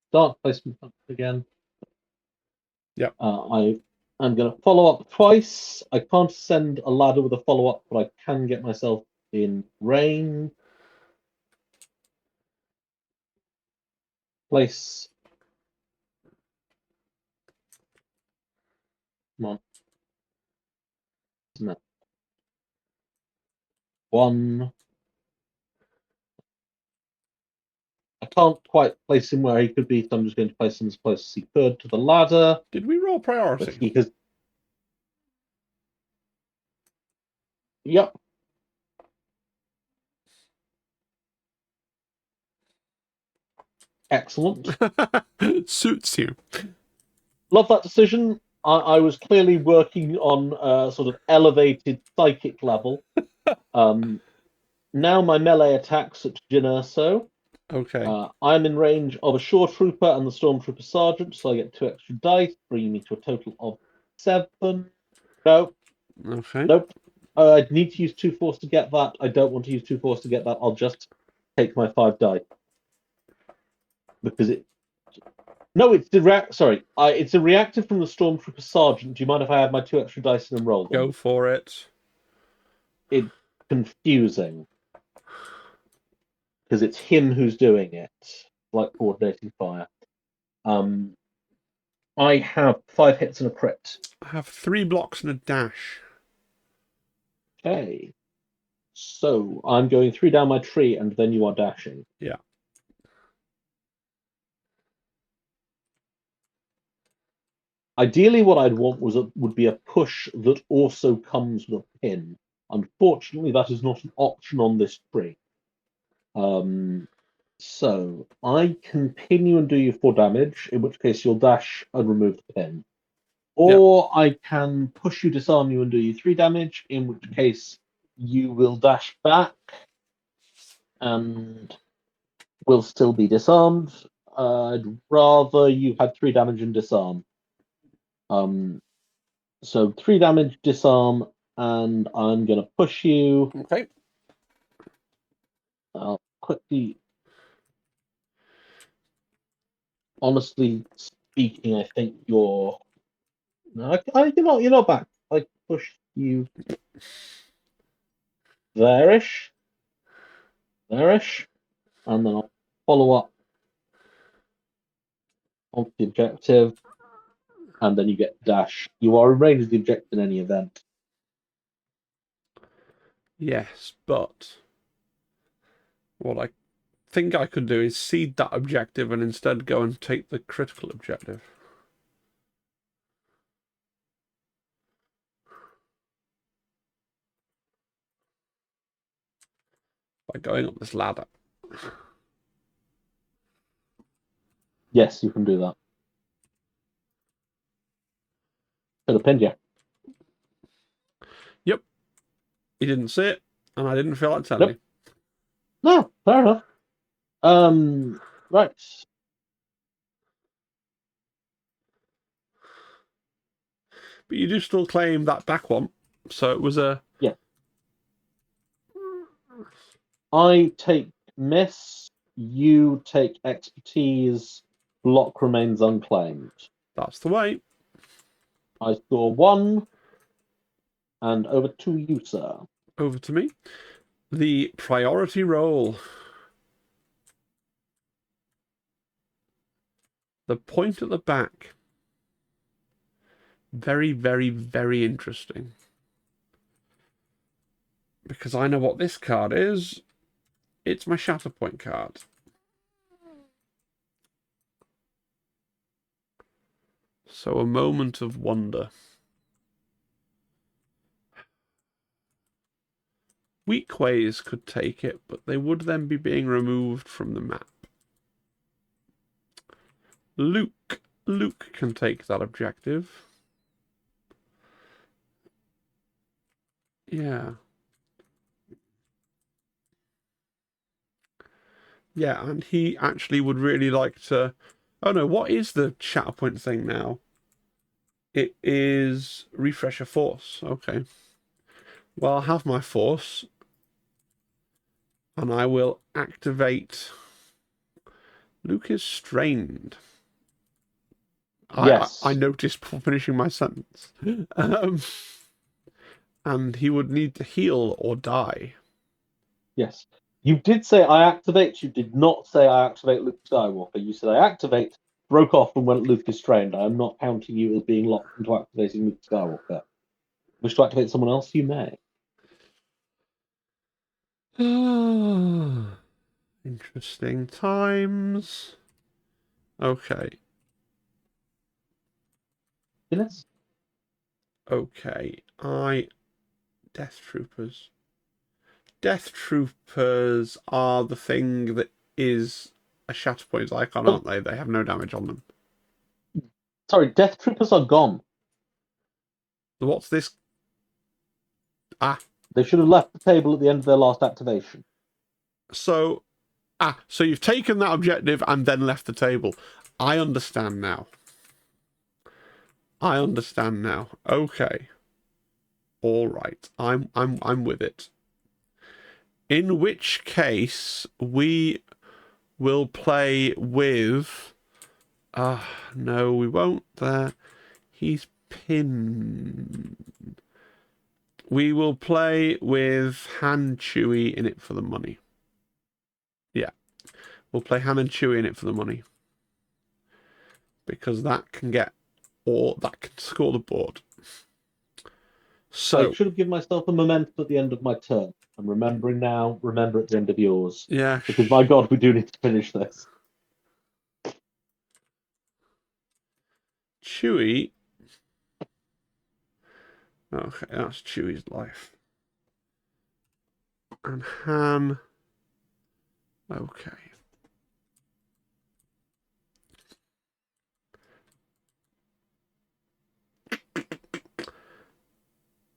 Start placement function again. Yep. I'm going to follow up twice. I can't send a ladder with a follow up, but I can get myself in range. Place. Come on. No. 1. I can't quite place him where he could be, so I'm just going to place him as close as he could to the ladder. Did we roll But priority? he has. Yep. Excellent. Suits you. Love that decision. I was clearly working on a sort of elevated psychic level. Now my melee attacks at Jin Erso. Okay. I'm in range of a shore trooper and the stormtrooper sergeant, so I get 2 extra dice, bringing me to a total of 7. No, Okay. nope. I'd need to use 2 force to get that. I don't want to use 2 force to get that. I'll just take my 5 die because it. No, it's direct. Sorry, it's a reactive from the stormtrooper sergeant. Do you mind if I have my 2 extra dice and roll them? Go for it. It's confusing because it's him who's doing it, like coordinating fire. I have 5 hits and a crit. I have 3 blocks and a dash. Okay. So I'm going 3 down my tree, and then you are dashing. Yeah. Ideally, what I'd want would be a push that also comes with a pin. Unfortunately, that is not an option on this tree. So I can pin you and do you 4 damage, in which case you'll dash and remove the pin. Or I can push you, disarm you, and do you 3 damage, in which case you will dash back and will still be disarmed. I'd rather you had 3 damage and disarm. So 3 damage, disarm, and I'm gonna push you. Okay. I'll quickly. Honestly speaking, I think you're. No, you're not back. I push you there-ish, there-ish, and then I'll follow up on the objective, and then you get dash. You are in range of the objective in any event. Yes, but What I think I could do is cede that objective and instead go and take the critical objective. By going up this ladder. Yes, you can do that. Should have pinned you. Yep. He didn't see it, and I didn't feel like telling him. No, fair enough. Right. But you do still claim that back one. So it was a... Yeah. I take miss, you take expertise, block remains unclaimed. That's the way. I score 1, and over to you, sir. Over to me. The priority roll. The point at the back. Very, very, very interesting. Because I know what this card is. It's my Shatterpoint card. So a moment of wonder. Weak ways could take it, but they would then be being removed from the map. Luke can take that objective. Yeah. Yeah, and he actually would really like to... Oh no, what is the Shatterpoint thing now? It is Refresher Force. Okay. Well, I'll have my Force. And I will activate... Luke is strained. Yes. I noticed before finishing my sentence. And he would need to heal or die. Yes. You did say I activate, you did not say I activate Luke Skywalker. You said I activate, broke off, and went Luke is trained. I am not counting you as being locked into activating Luke Skywalker. Wish to activate someone else, you may. Interesting times. Okay. Guinness? Okay. Death Troopers. Death Troopers are the thing that is a Shatterpoint icon, aren't they? They have no damage on them. Sorry, Death Troopers are gone. What's this? Ah. They should have left the table at the end of their last activation. So you've taken that objective and then left the table. I understand now. Okay. All right. I'm with it. In which case we will play with... no, we won't there. He's pinned. We will play with Han Chewie in it for the money. Yeah. We'll play Han and Chewie in it for the money. Because that can score the board. So I should have given myself a momentum at the end of my turn. I'm remembering now, remember at the end of yours. yeah. Because my God, we do need to finish this. Chewie. Okay, that's Chewie's life. And Han. Okay.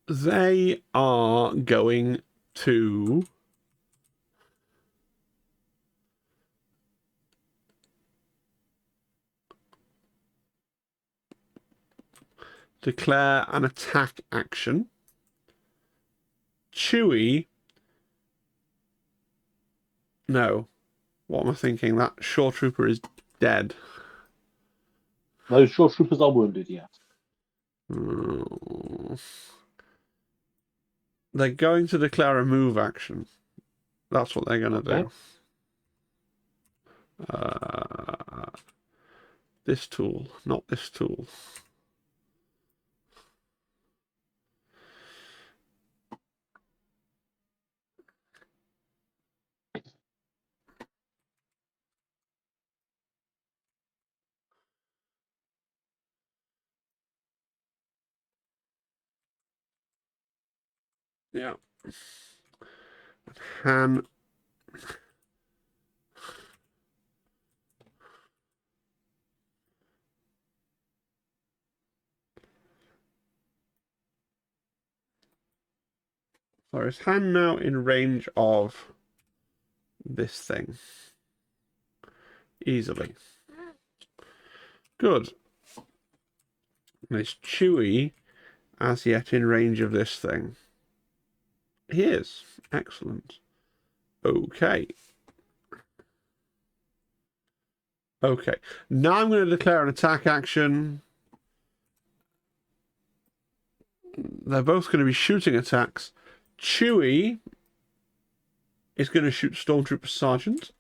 They are going to declare an attack action. Chewie. No. What am I thinking? That Shore Trooper is dead. Those shore troopers are wounded, yes. They're going to declare a move action. That's what they're going to do. This tool, not this tool. Yeah. Han. So is Han now in range of this thing? Easily. Good. And is Chewie as yet in range of this thing? He is. Excellent. Okay. Okay. Now I'm going to declare an attack action. They're both going to be shooting attacks. Chewie is going to shoot Stormtrooper Sergeant.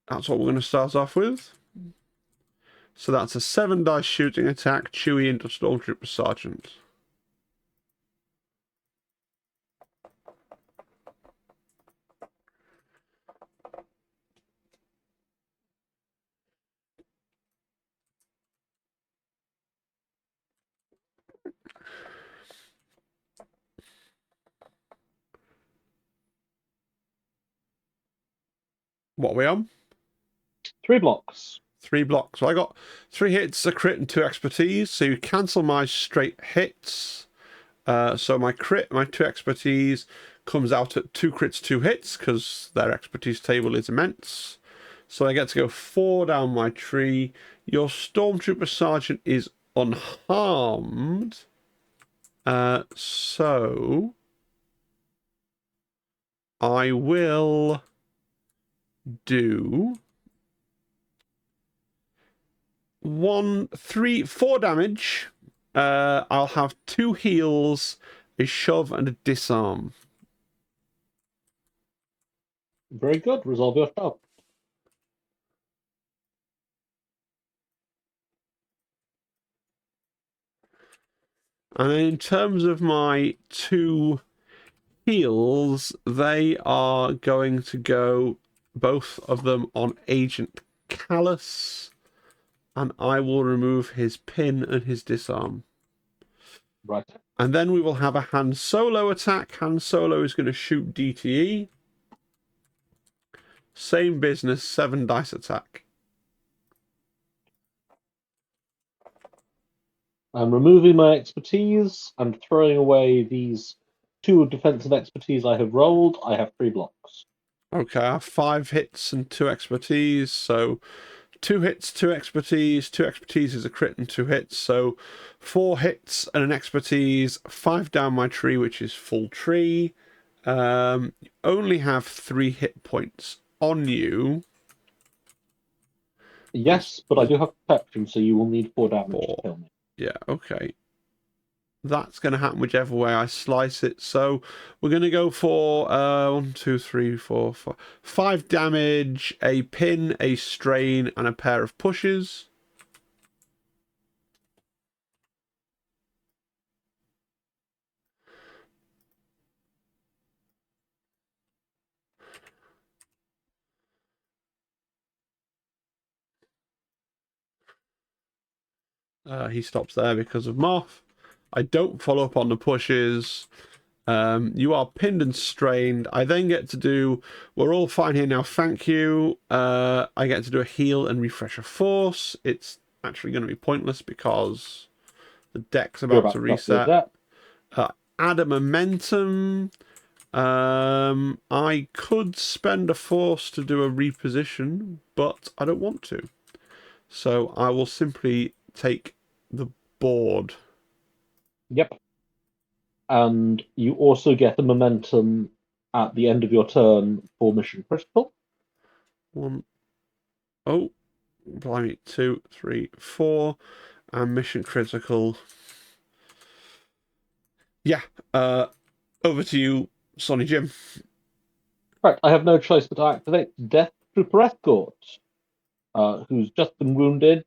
That's what we're going to start off with. So that's a 7 dice shooting attack, Chewie into Stormtrooper Sergeant. What are we on? 3 blocks. 3 blocks. So I got 3 hits, a crit, and 2 expertise. So you cancel my straight hits. So my crit, my 2 expertise comes out at 2 crits, 2 hits, because their expertise table is immense. So I get to go 4 down my tree. Your Stormtrooper Sergeant is unharmed. So I will do 4 damage. I'll have 2 heals, a shove, and a disarm. Very good. Resolve your shove. And in terms of my 2 heals, they are going to go, both of them, on Agent Callus. And I will remove his pin and his disarm. Right. And then we will have a Han Solo attack. Han Solo is going to shoot DTE. Same business, 7 dice attack. I'm removing my expertise and throwing away these 2 defensive expertise I have rolled. I have 3 blocks. Okay, I have 5 hits and 2 expertise. So 2 hits, 2 expertise. 2 expertise is a crit and 2 hits. So 4 hits and an expertise. 5 down my tree, which is full tree. You only have 3 hit points on you. Yes, but I do have protection, so you will need 4 damage 4. to kill me. Yeah, okay. That's going to happen whichever way I slice it. So we're going to go for 1, 2, 3, 4, 5. 5 damage, a pin, a strain, and a pair of pushes. He stops there because of Moff. I don't follow up on the pushes. You are pinned and strained. I then get to do, we're all fine here now, thank you. I get to do a heal and refresh a force. It's actually going to be pointless because the deck's about to reset. Add a momentum. I could spend a force to do a reposition, but I don't want to. So I will simply take the board. Yep. And you also get a momentum at the end of your turn for mission critical. 1. Oh, blimey. 2, 3, 4. And mission critical. Yeah. Over to you, Sonny Jim. Right, I have no choice but to activate Death Trooper Escort, who's just been wounded.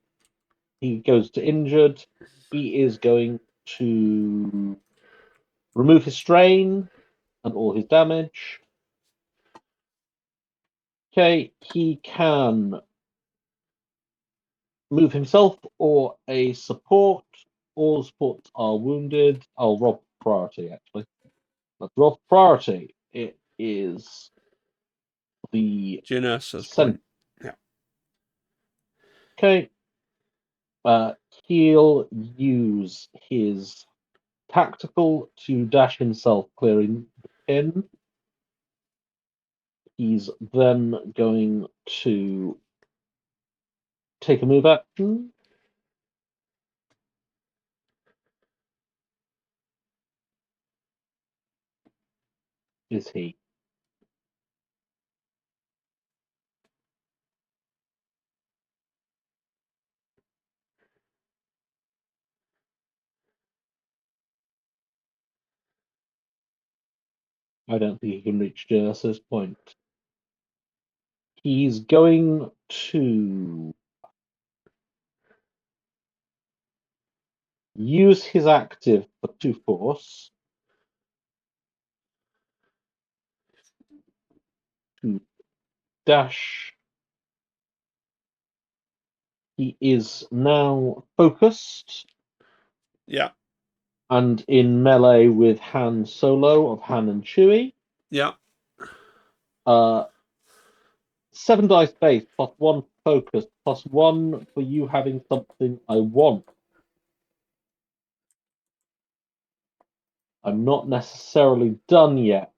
He goes to injured. He is going to remove his strain and all his damage. Okay, he can move himself or a support. All supports are wounded. I'll rob priority, actually. Let's roll for priority. It is the Jin Ursa's center. point. Yeah. Okay. He'll use his tactical to dash himself, clearing the pin. He's then going to take a move action. Is he? I don't think he can reach Genesis point. He's going to use his active for 2 force to dash. He is now focused Yeah. and in melee with Han Solo of Han and Chewie. Yeah. 7 dice base plus 1 focus plus 1 for you having something I want. I'm not necessarily done yet.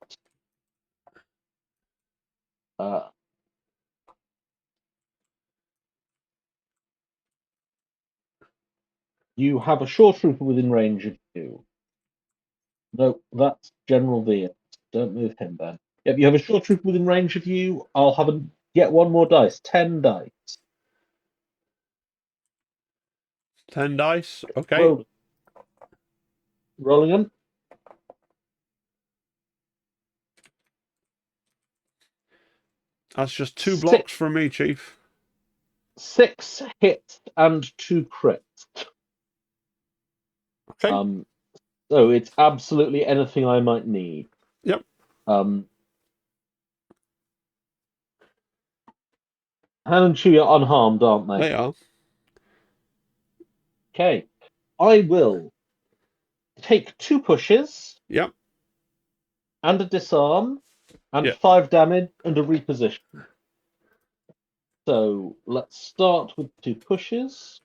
You have a shore trooper within range of you. No, that's General Veers. Don't move him then. If you have a shore trooper within range of you, I'll have a get 1 more dice. 10 dice. 10 dice. Okay. Rolling them. That's just 2 Six, blocks from me, Chief. 6 hits and 2 crits. Okay. So it's absolutely anything I might need. Yep. Han and Chewie are unharmed, aren't they? They are. Okay. I will take 2 pushes Yep. and a disarm and Yep. 5 damage and a reposition. So let's start with 2 pushes.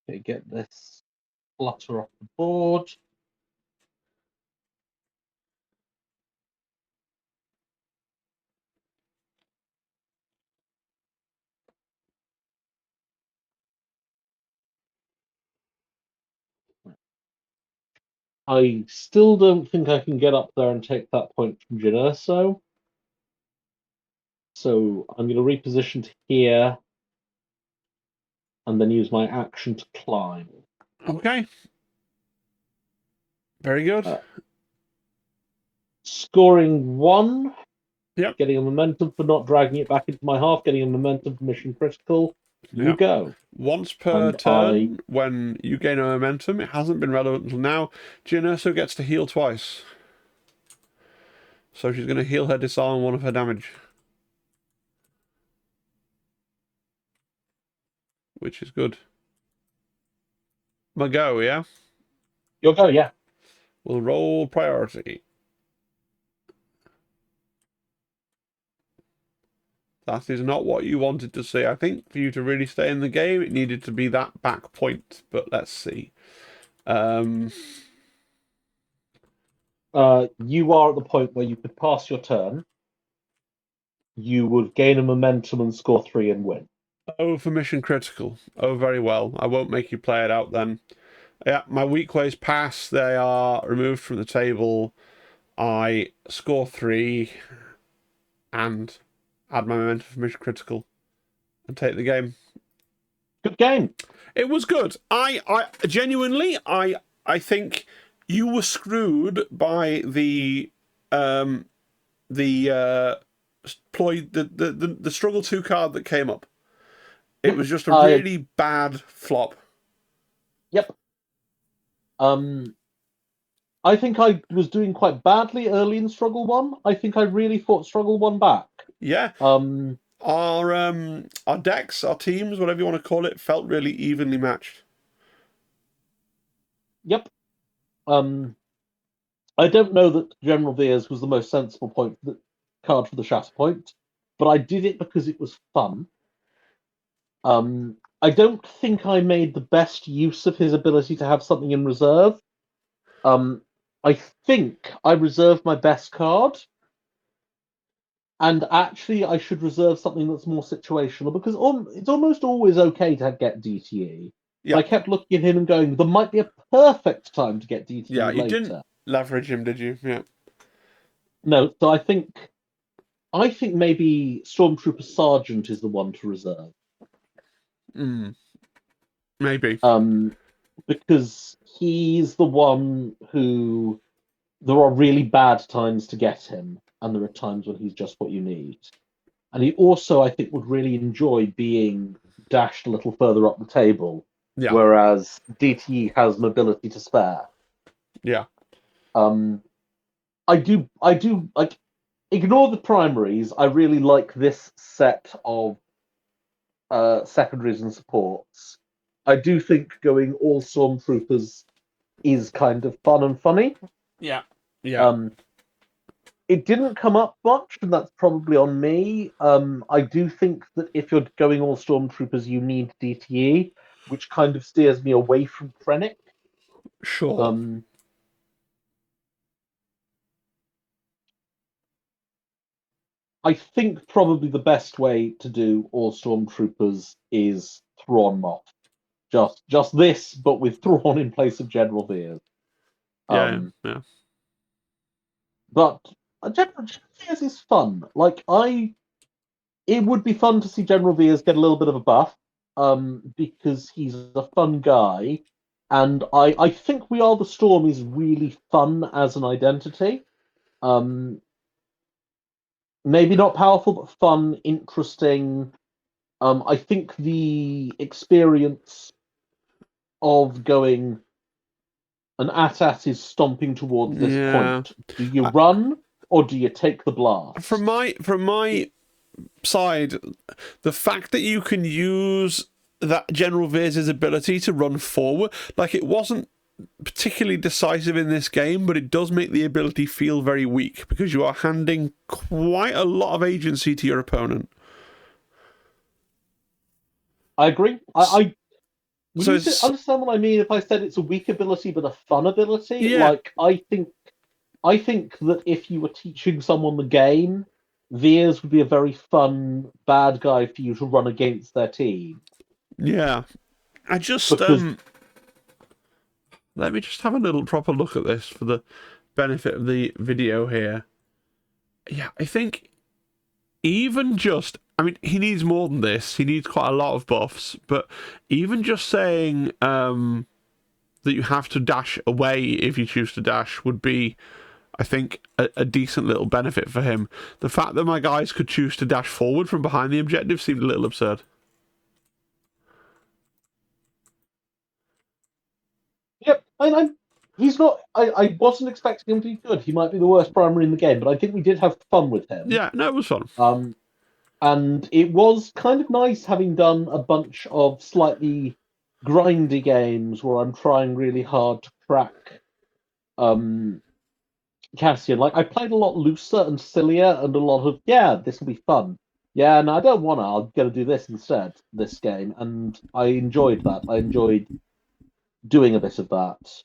Okay, get this flutter off the board. I still don't think I can get up there and take that point from Jyn Erso. So I'm going to reposition to here and then use my action to climb. Okay. Very good. Scoring 1. Yep. Getting a momentum for not dragging it back into my half. Getting a momentum for mission critical. You Yep. go. Once per And turn, when you gain a momentum, it hasn't been relevant until now, Jyn Erso gets to heal twice. So she's going to heal her disarm 1 of her damage. Which is good. My go, yeah? Your go, yeah. We'll roll priority. That is not what you wanted to see. I think for you to really stay in the game, it needed to be that back point. But let's see. You are at the point where you could pass your turn. You would gain a momentum and score 3 and win. Oh, for mission critical. Oh, very well. I won't make you play it out then. Yeah, my weak ways pass. They are removed from the table. I score 3 and add my momentum for mission critical and take the game. Good game. It was good. I genuinely, I think you were screwed by the ploy the struggle 2 card that came up. It was just a I really bad flop. Yep. I think I was doing quite badly early in Struggle One. I think I really fought Struggle One back. Yeah. Um, Our decks, our teams, whatever you want to call it, felt really evenly matched. yep. I don't know that General Veers was the most sensible card for the Shatterpoint, but I did it because it was fun. I don't think I made the best use of his ability to have something in reserve. Um, I think I reserved my best card, and actually I should reserve something that's more situational because it's almost always okay to get DTE. But Yeah. I kept looking at him and going, there might be a perfect time to get Yeah, DTE you didn't later. leverage him, did you? Yeah. No, so I think maybe Stormtrooper Sergeant is the one to reserve. Maybe. Because he's the one who there are really bad times to get him, and there are times when he's just what you need. And he also, I think, would really enjoy being dashed a little further up the table, Yeah. whereas DTE has mobility to spare. Yeah. Um, I do like ignore the primaries. I really like this set of secondaries and supports. I do think going all stormtroopers is kind of fun and funny. Yeah. Yeah. Um, it didn't come up much, and that's probably on me. I do think that if you're going all stormtroopers, you need DTE, which kind of steers me away from Krennic. Sure. Um, I think probably the best way to do all stormtroopers is Thrawn Moff. Just this, but with Thrawn in place of General Veers. Yeah. Um, Yeah. but General Veers is fun. It would be fun to see General Veers get a little bit of a buff, because he's a fun guy, and I think We Are the Storm is really fun as an identity. Um, maybe not powerful, but fun, interesting. I think the experience of going an AT-AT is stomping towards this Yeah. point. Do you I, run or do you take the blast? from my side, the fact that you can use that General Veers' ability to run forward, like it wasn't particularly decisive in this game, but it does make the ability feel very weak because you are handing quite a lot of agency to your opponent. I agree. I would So you it's understand what I mean if I said it's a weak ability but a fun ability? yeah, I think that if you were teaching someone the game, Veers would be a very fun bad guy for you to run against their team. yeah. I just Because let me just have a little proper look at this for the benefit of the video here. Yeah, I think even just, I mean, he needs more than this. He needs quite a lot of buffs, but even just saying that you have to dash away if you choose to dash would be, I think, a decent little benefit for him. The fact that my guys could choose to dash forward from behind the objective seemed a little absurd. yep, he's not. I wasn't expecting him to be good. He might be the worst primary in the game, but I think we did have fun with him. Yeah, no, it was fun. And it was kind of nice having done a bunch of slightly grindy games where I'm trying really hard to crack um, Cassian. Like I played a lot looser and sillier, and a lot of this will be fun. Yeah, no, I don't want to. I'm going to do this instead. This game, and I enjoyed that. I enjoyed doing a bit of that.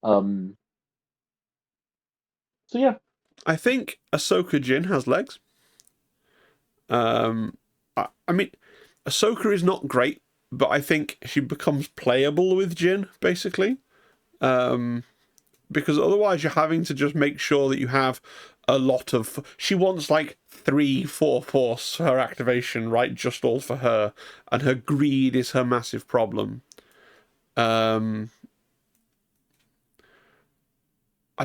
Um, so yeah, I think Ahsoka Jin has legs. I mean, Ahsoka is not great, but I think she becomes playable with Jin, basically. Because otherwise you're having to just make sure that you have a lot of... She wants like 3-4 force for her activation, right? Just all for her. And her greed is her massive problem. I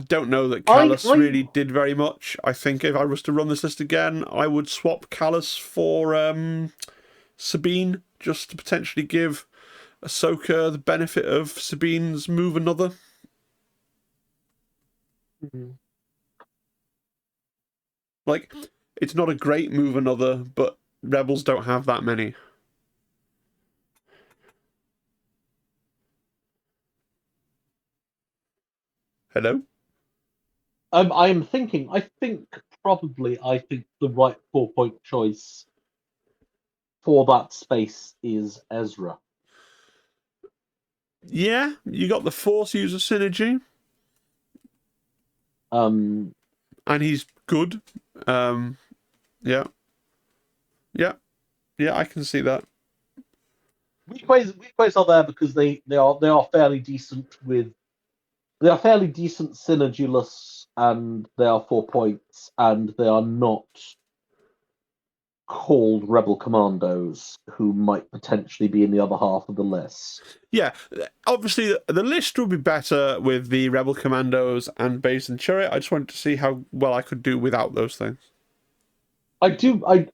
don't know that I, Callus I really did very much. I think if I was to run this list again, I would swap Callus for Sabine, just to potentially give Ahsoka the benefit of Sabine's move another. Like, it's not a great move another, but Rebels don't have that many. Hello? I think the right 4-point choice for that space is Ezra. Yeah, you got the Force user synergy, Um, and he's good. Yeah, I can see that. weak ways are there because they are fairly decent synergyless, and they are 4 points, and they are not called rebel commandos who might potentially be in the other half of the list. Yeah, obviously the list would be better with the Rebel Commandos and Baze and Chariot. I just wanted to see how well I could do without those things. I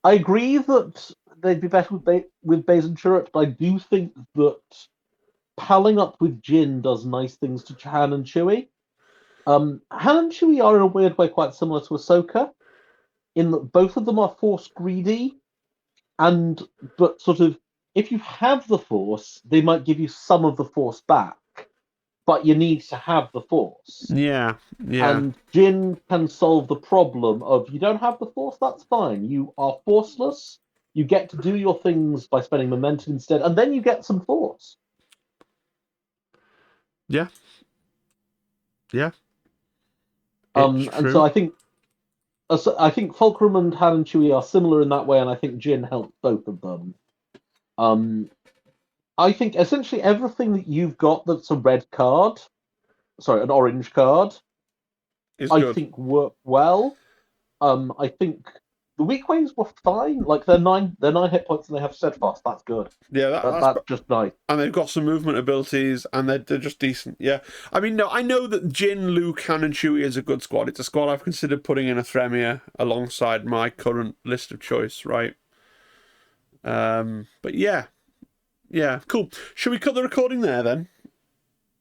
agree that they'd be better with Baze and Chirrut, but I do think that palling up with Jin does nice things to Han and Chewie. Han and Chewie are in a weird way quite similar to Ahsoka, in that both of them are Force greedy, but sort of if you have the Force, they might give you some of the Force back, but you need to have the Force. Yeah. And Jin can solve the problem of you don't have the Force, that's fine. You are forceless. You get to do your things by spending momentum instead, and then you get some Force. Yeah. And true. so I think Fulcrum and Han and Chewie are similar in that way, and I think Jin helps both of them. I think essentially everything that you've got that's a an orange card, It's I good. think work well. I think the weak ways were fine. Like they're 9 hit points and they have steadfast. That's good. Yeah, That's just nice. And they've got some movement abilities, and they're just decent. Yeah, I mean, no, I know that Jin, Luke, Han, and Chewie is a good squad. It's a squad I've considered putting in a Thremia alongside my current list of choice, right? But yeah, cool. Should we cut the recording there then?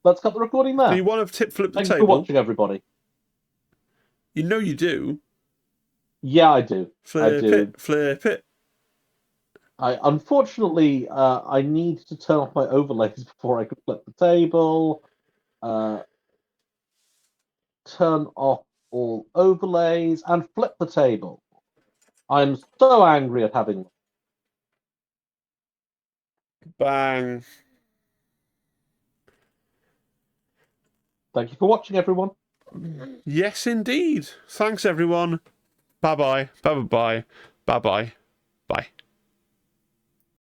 Let's cut the recording there. Do you want to flip the Thanks table? for watching, everybody. You know you do. Yeah, I do. Flip it. Unfortunately, I need to turn off my overlays before I can flip the table. Turn off all overlays and flip the table. I'm so angry at having. Bang. Thank you for watching, everyone. Yes, indeed. Thanks, everyone. Bye-bye. Bye-bye. Bye-bye. Bye.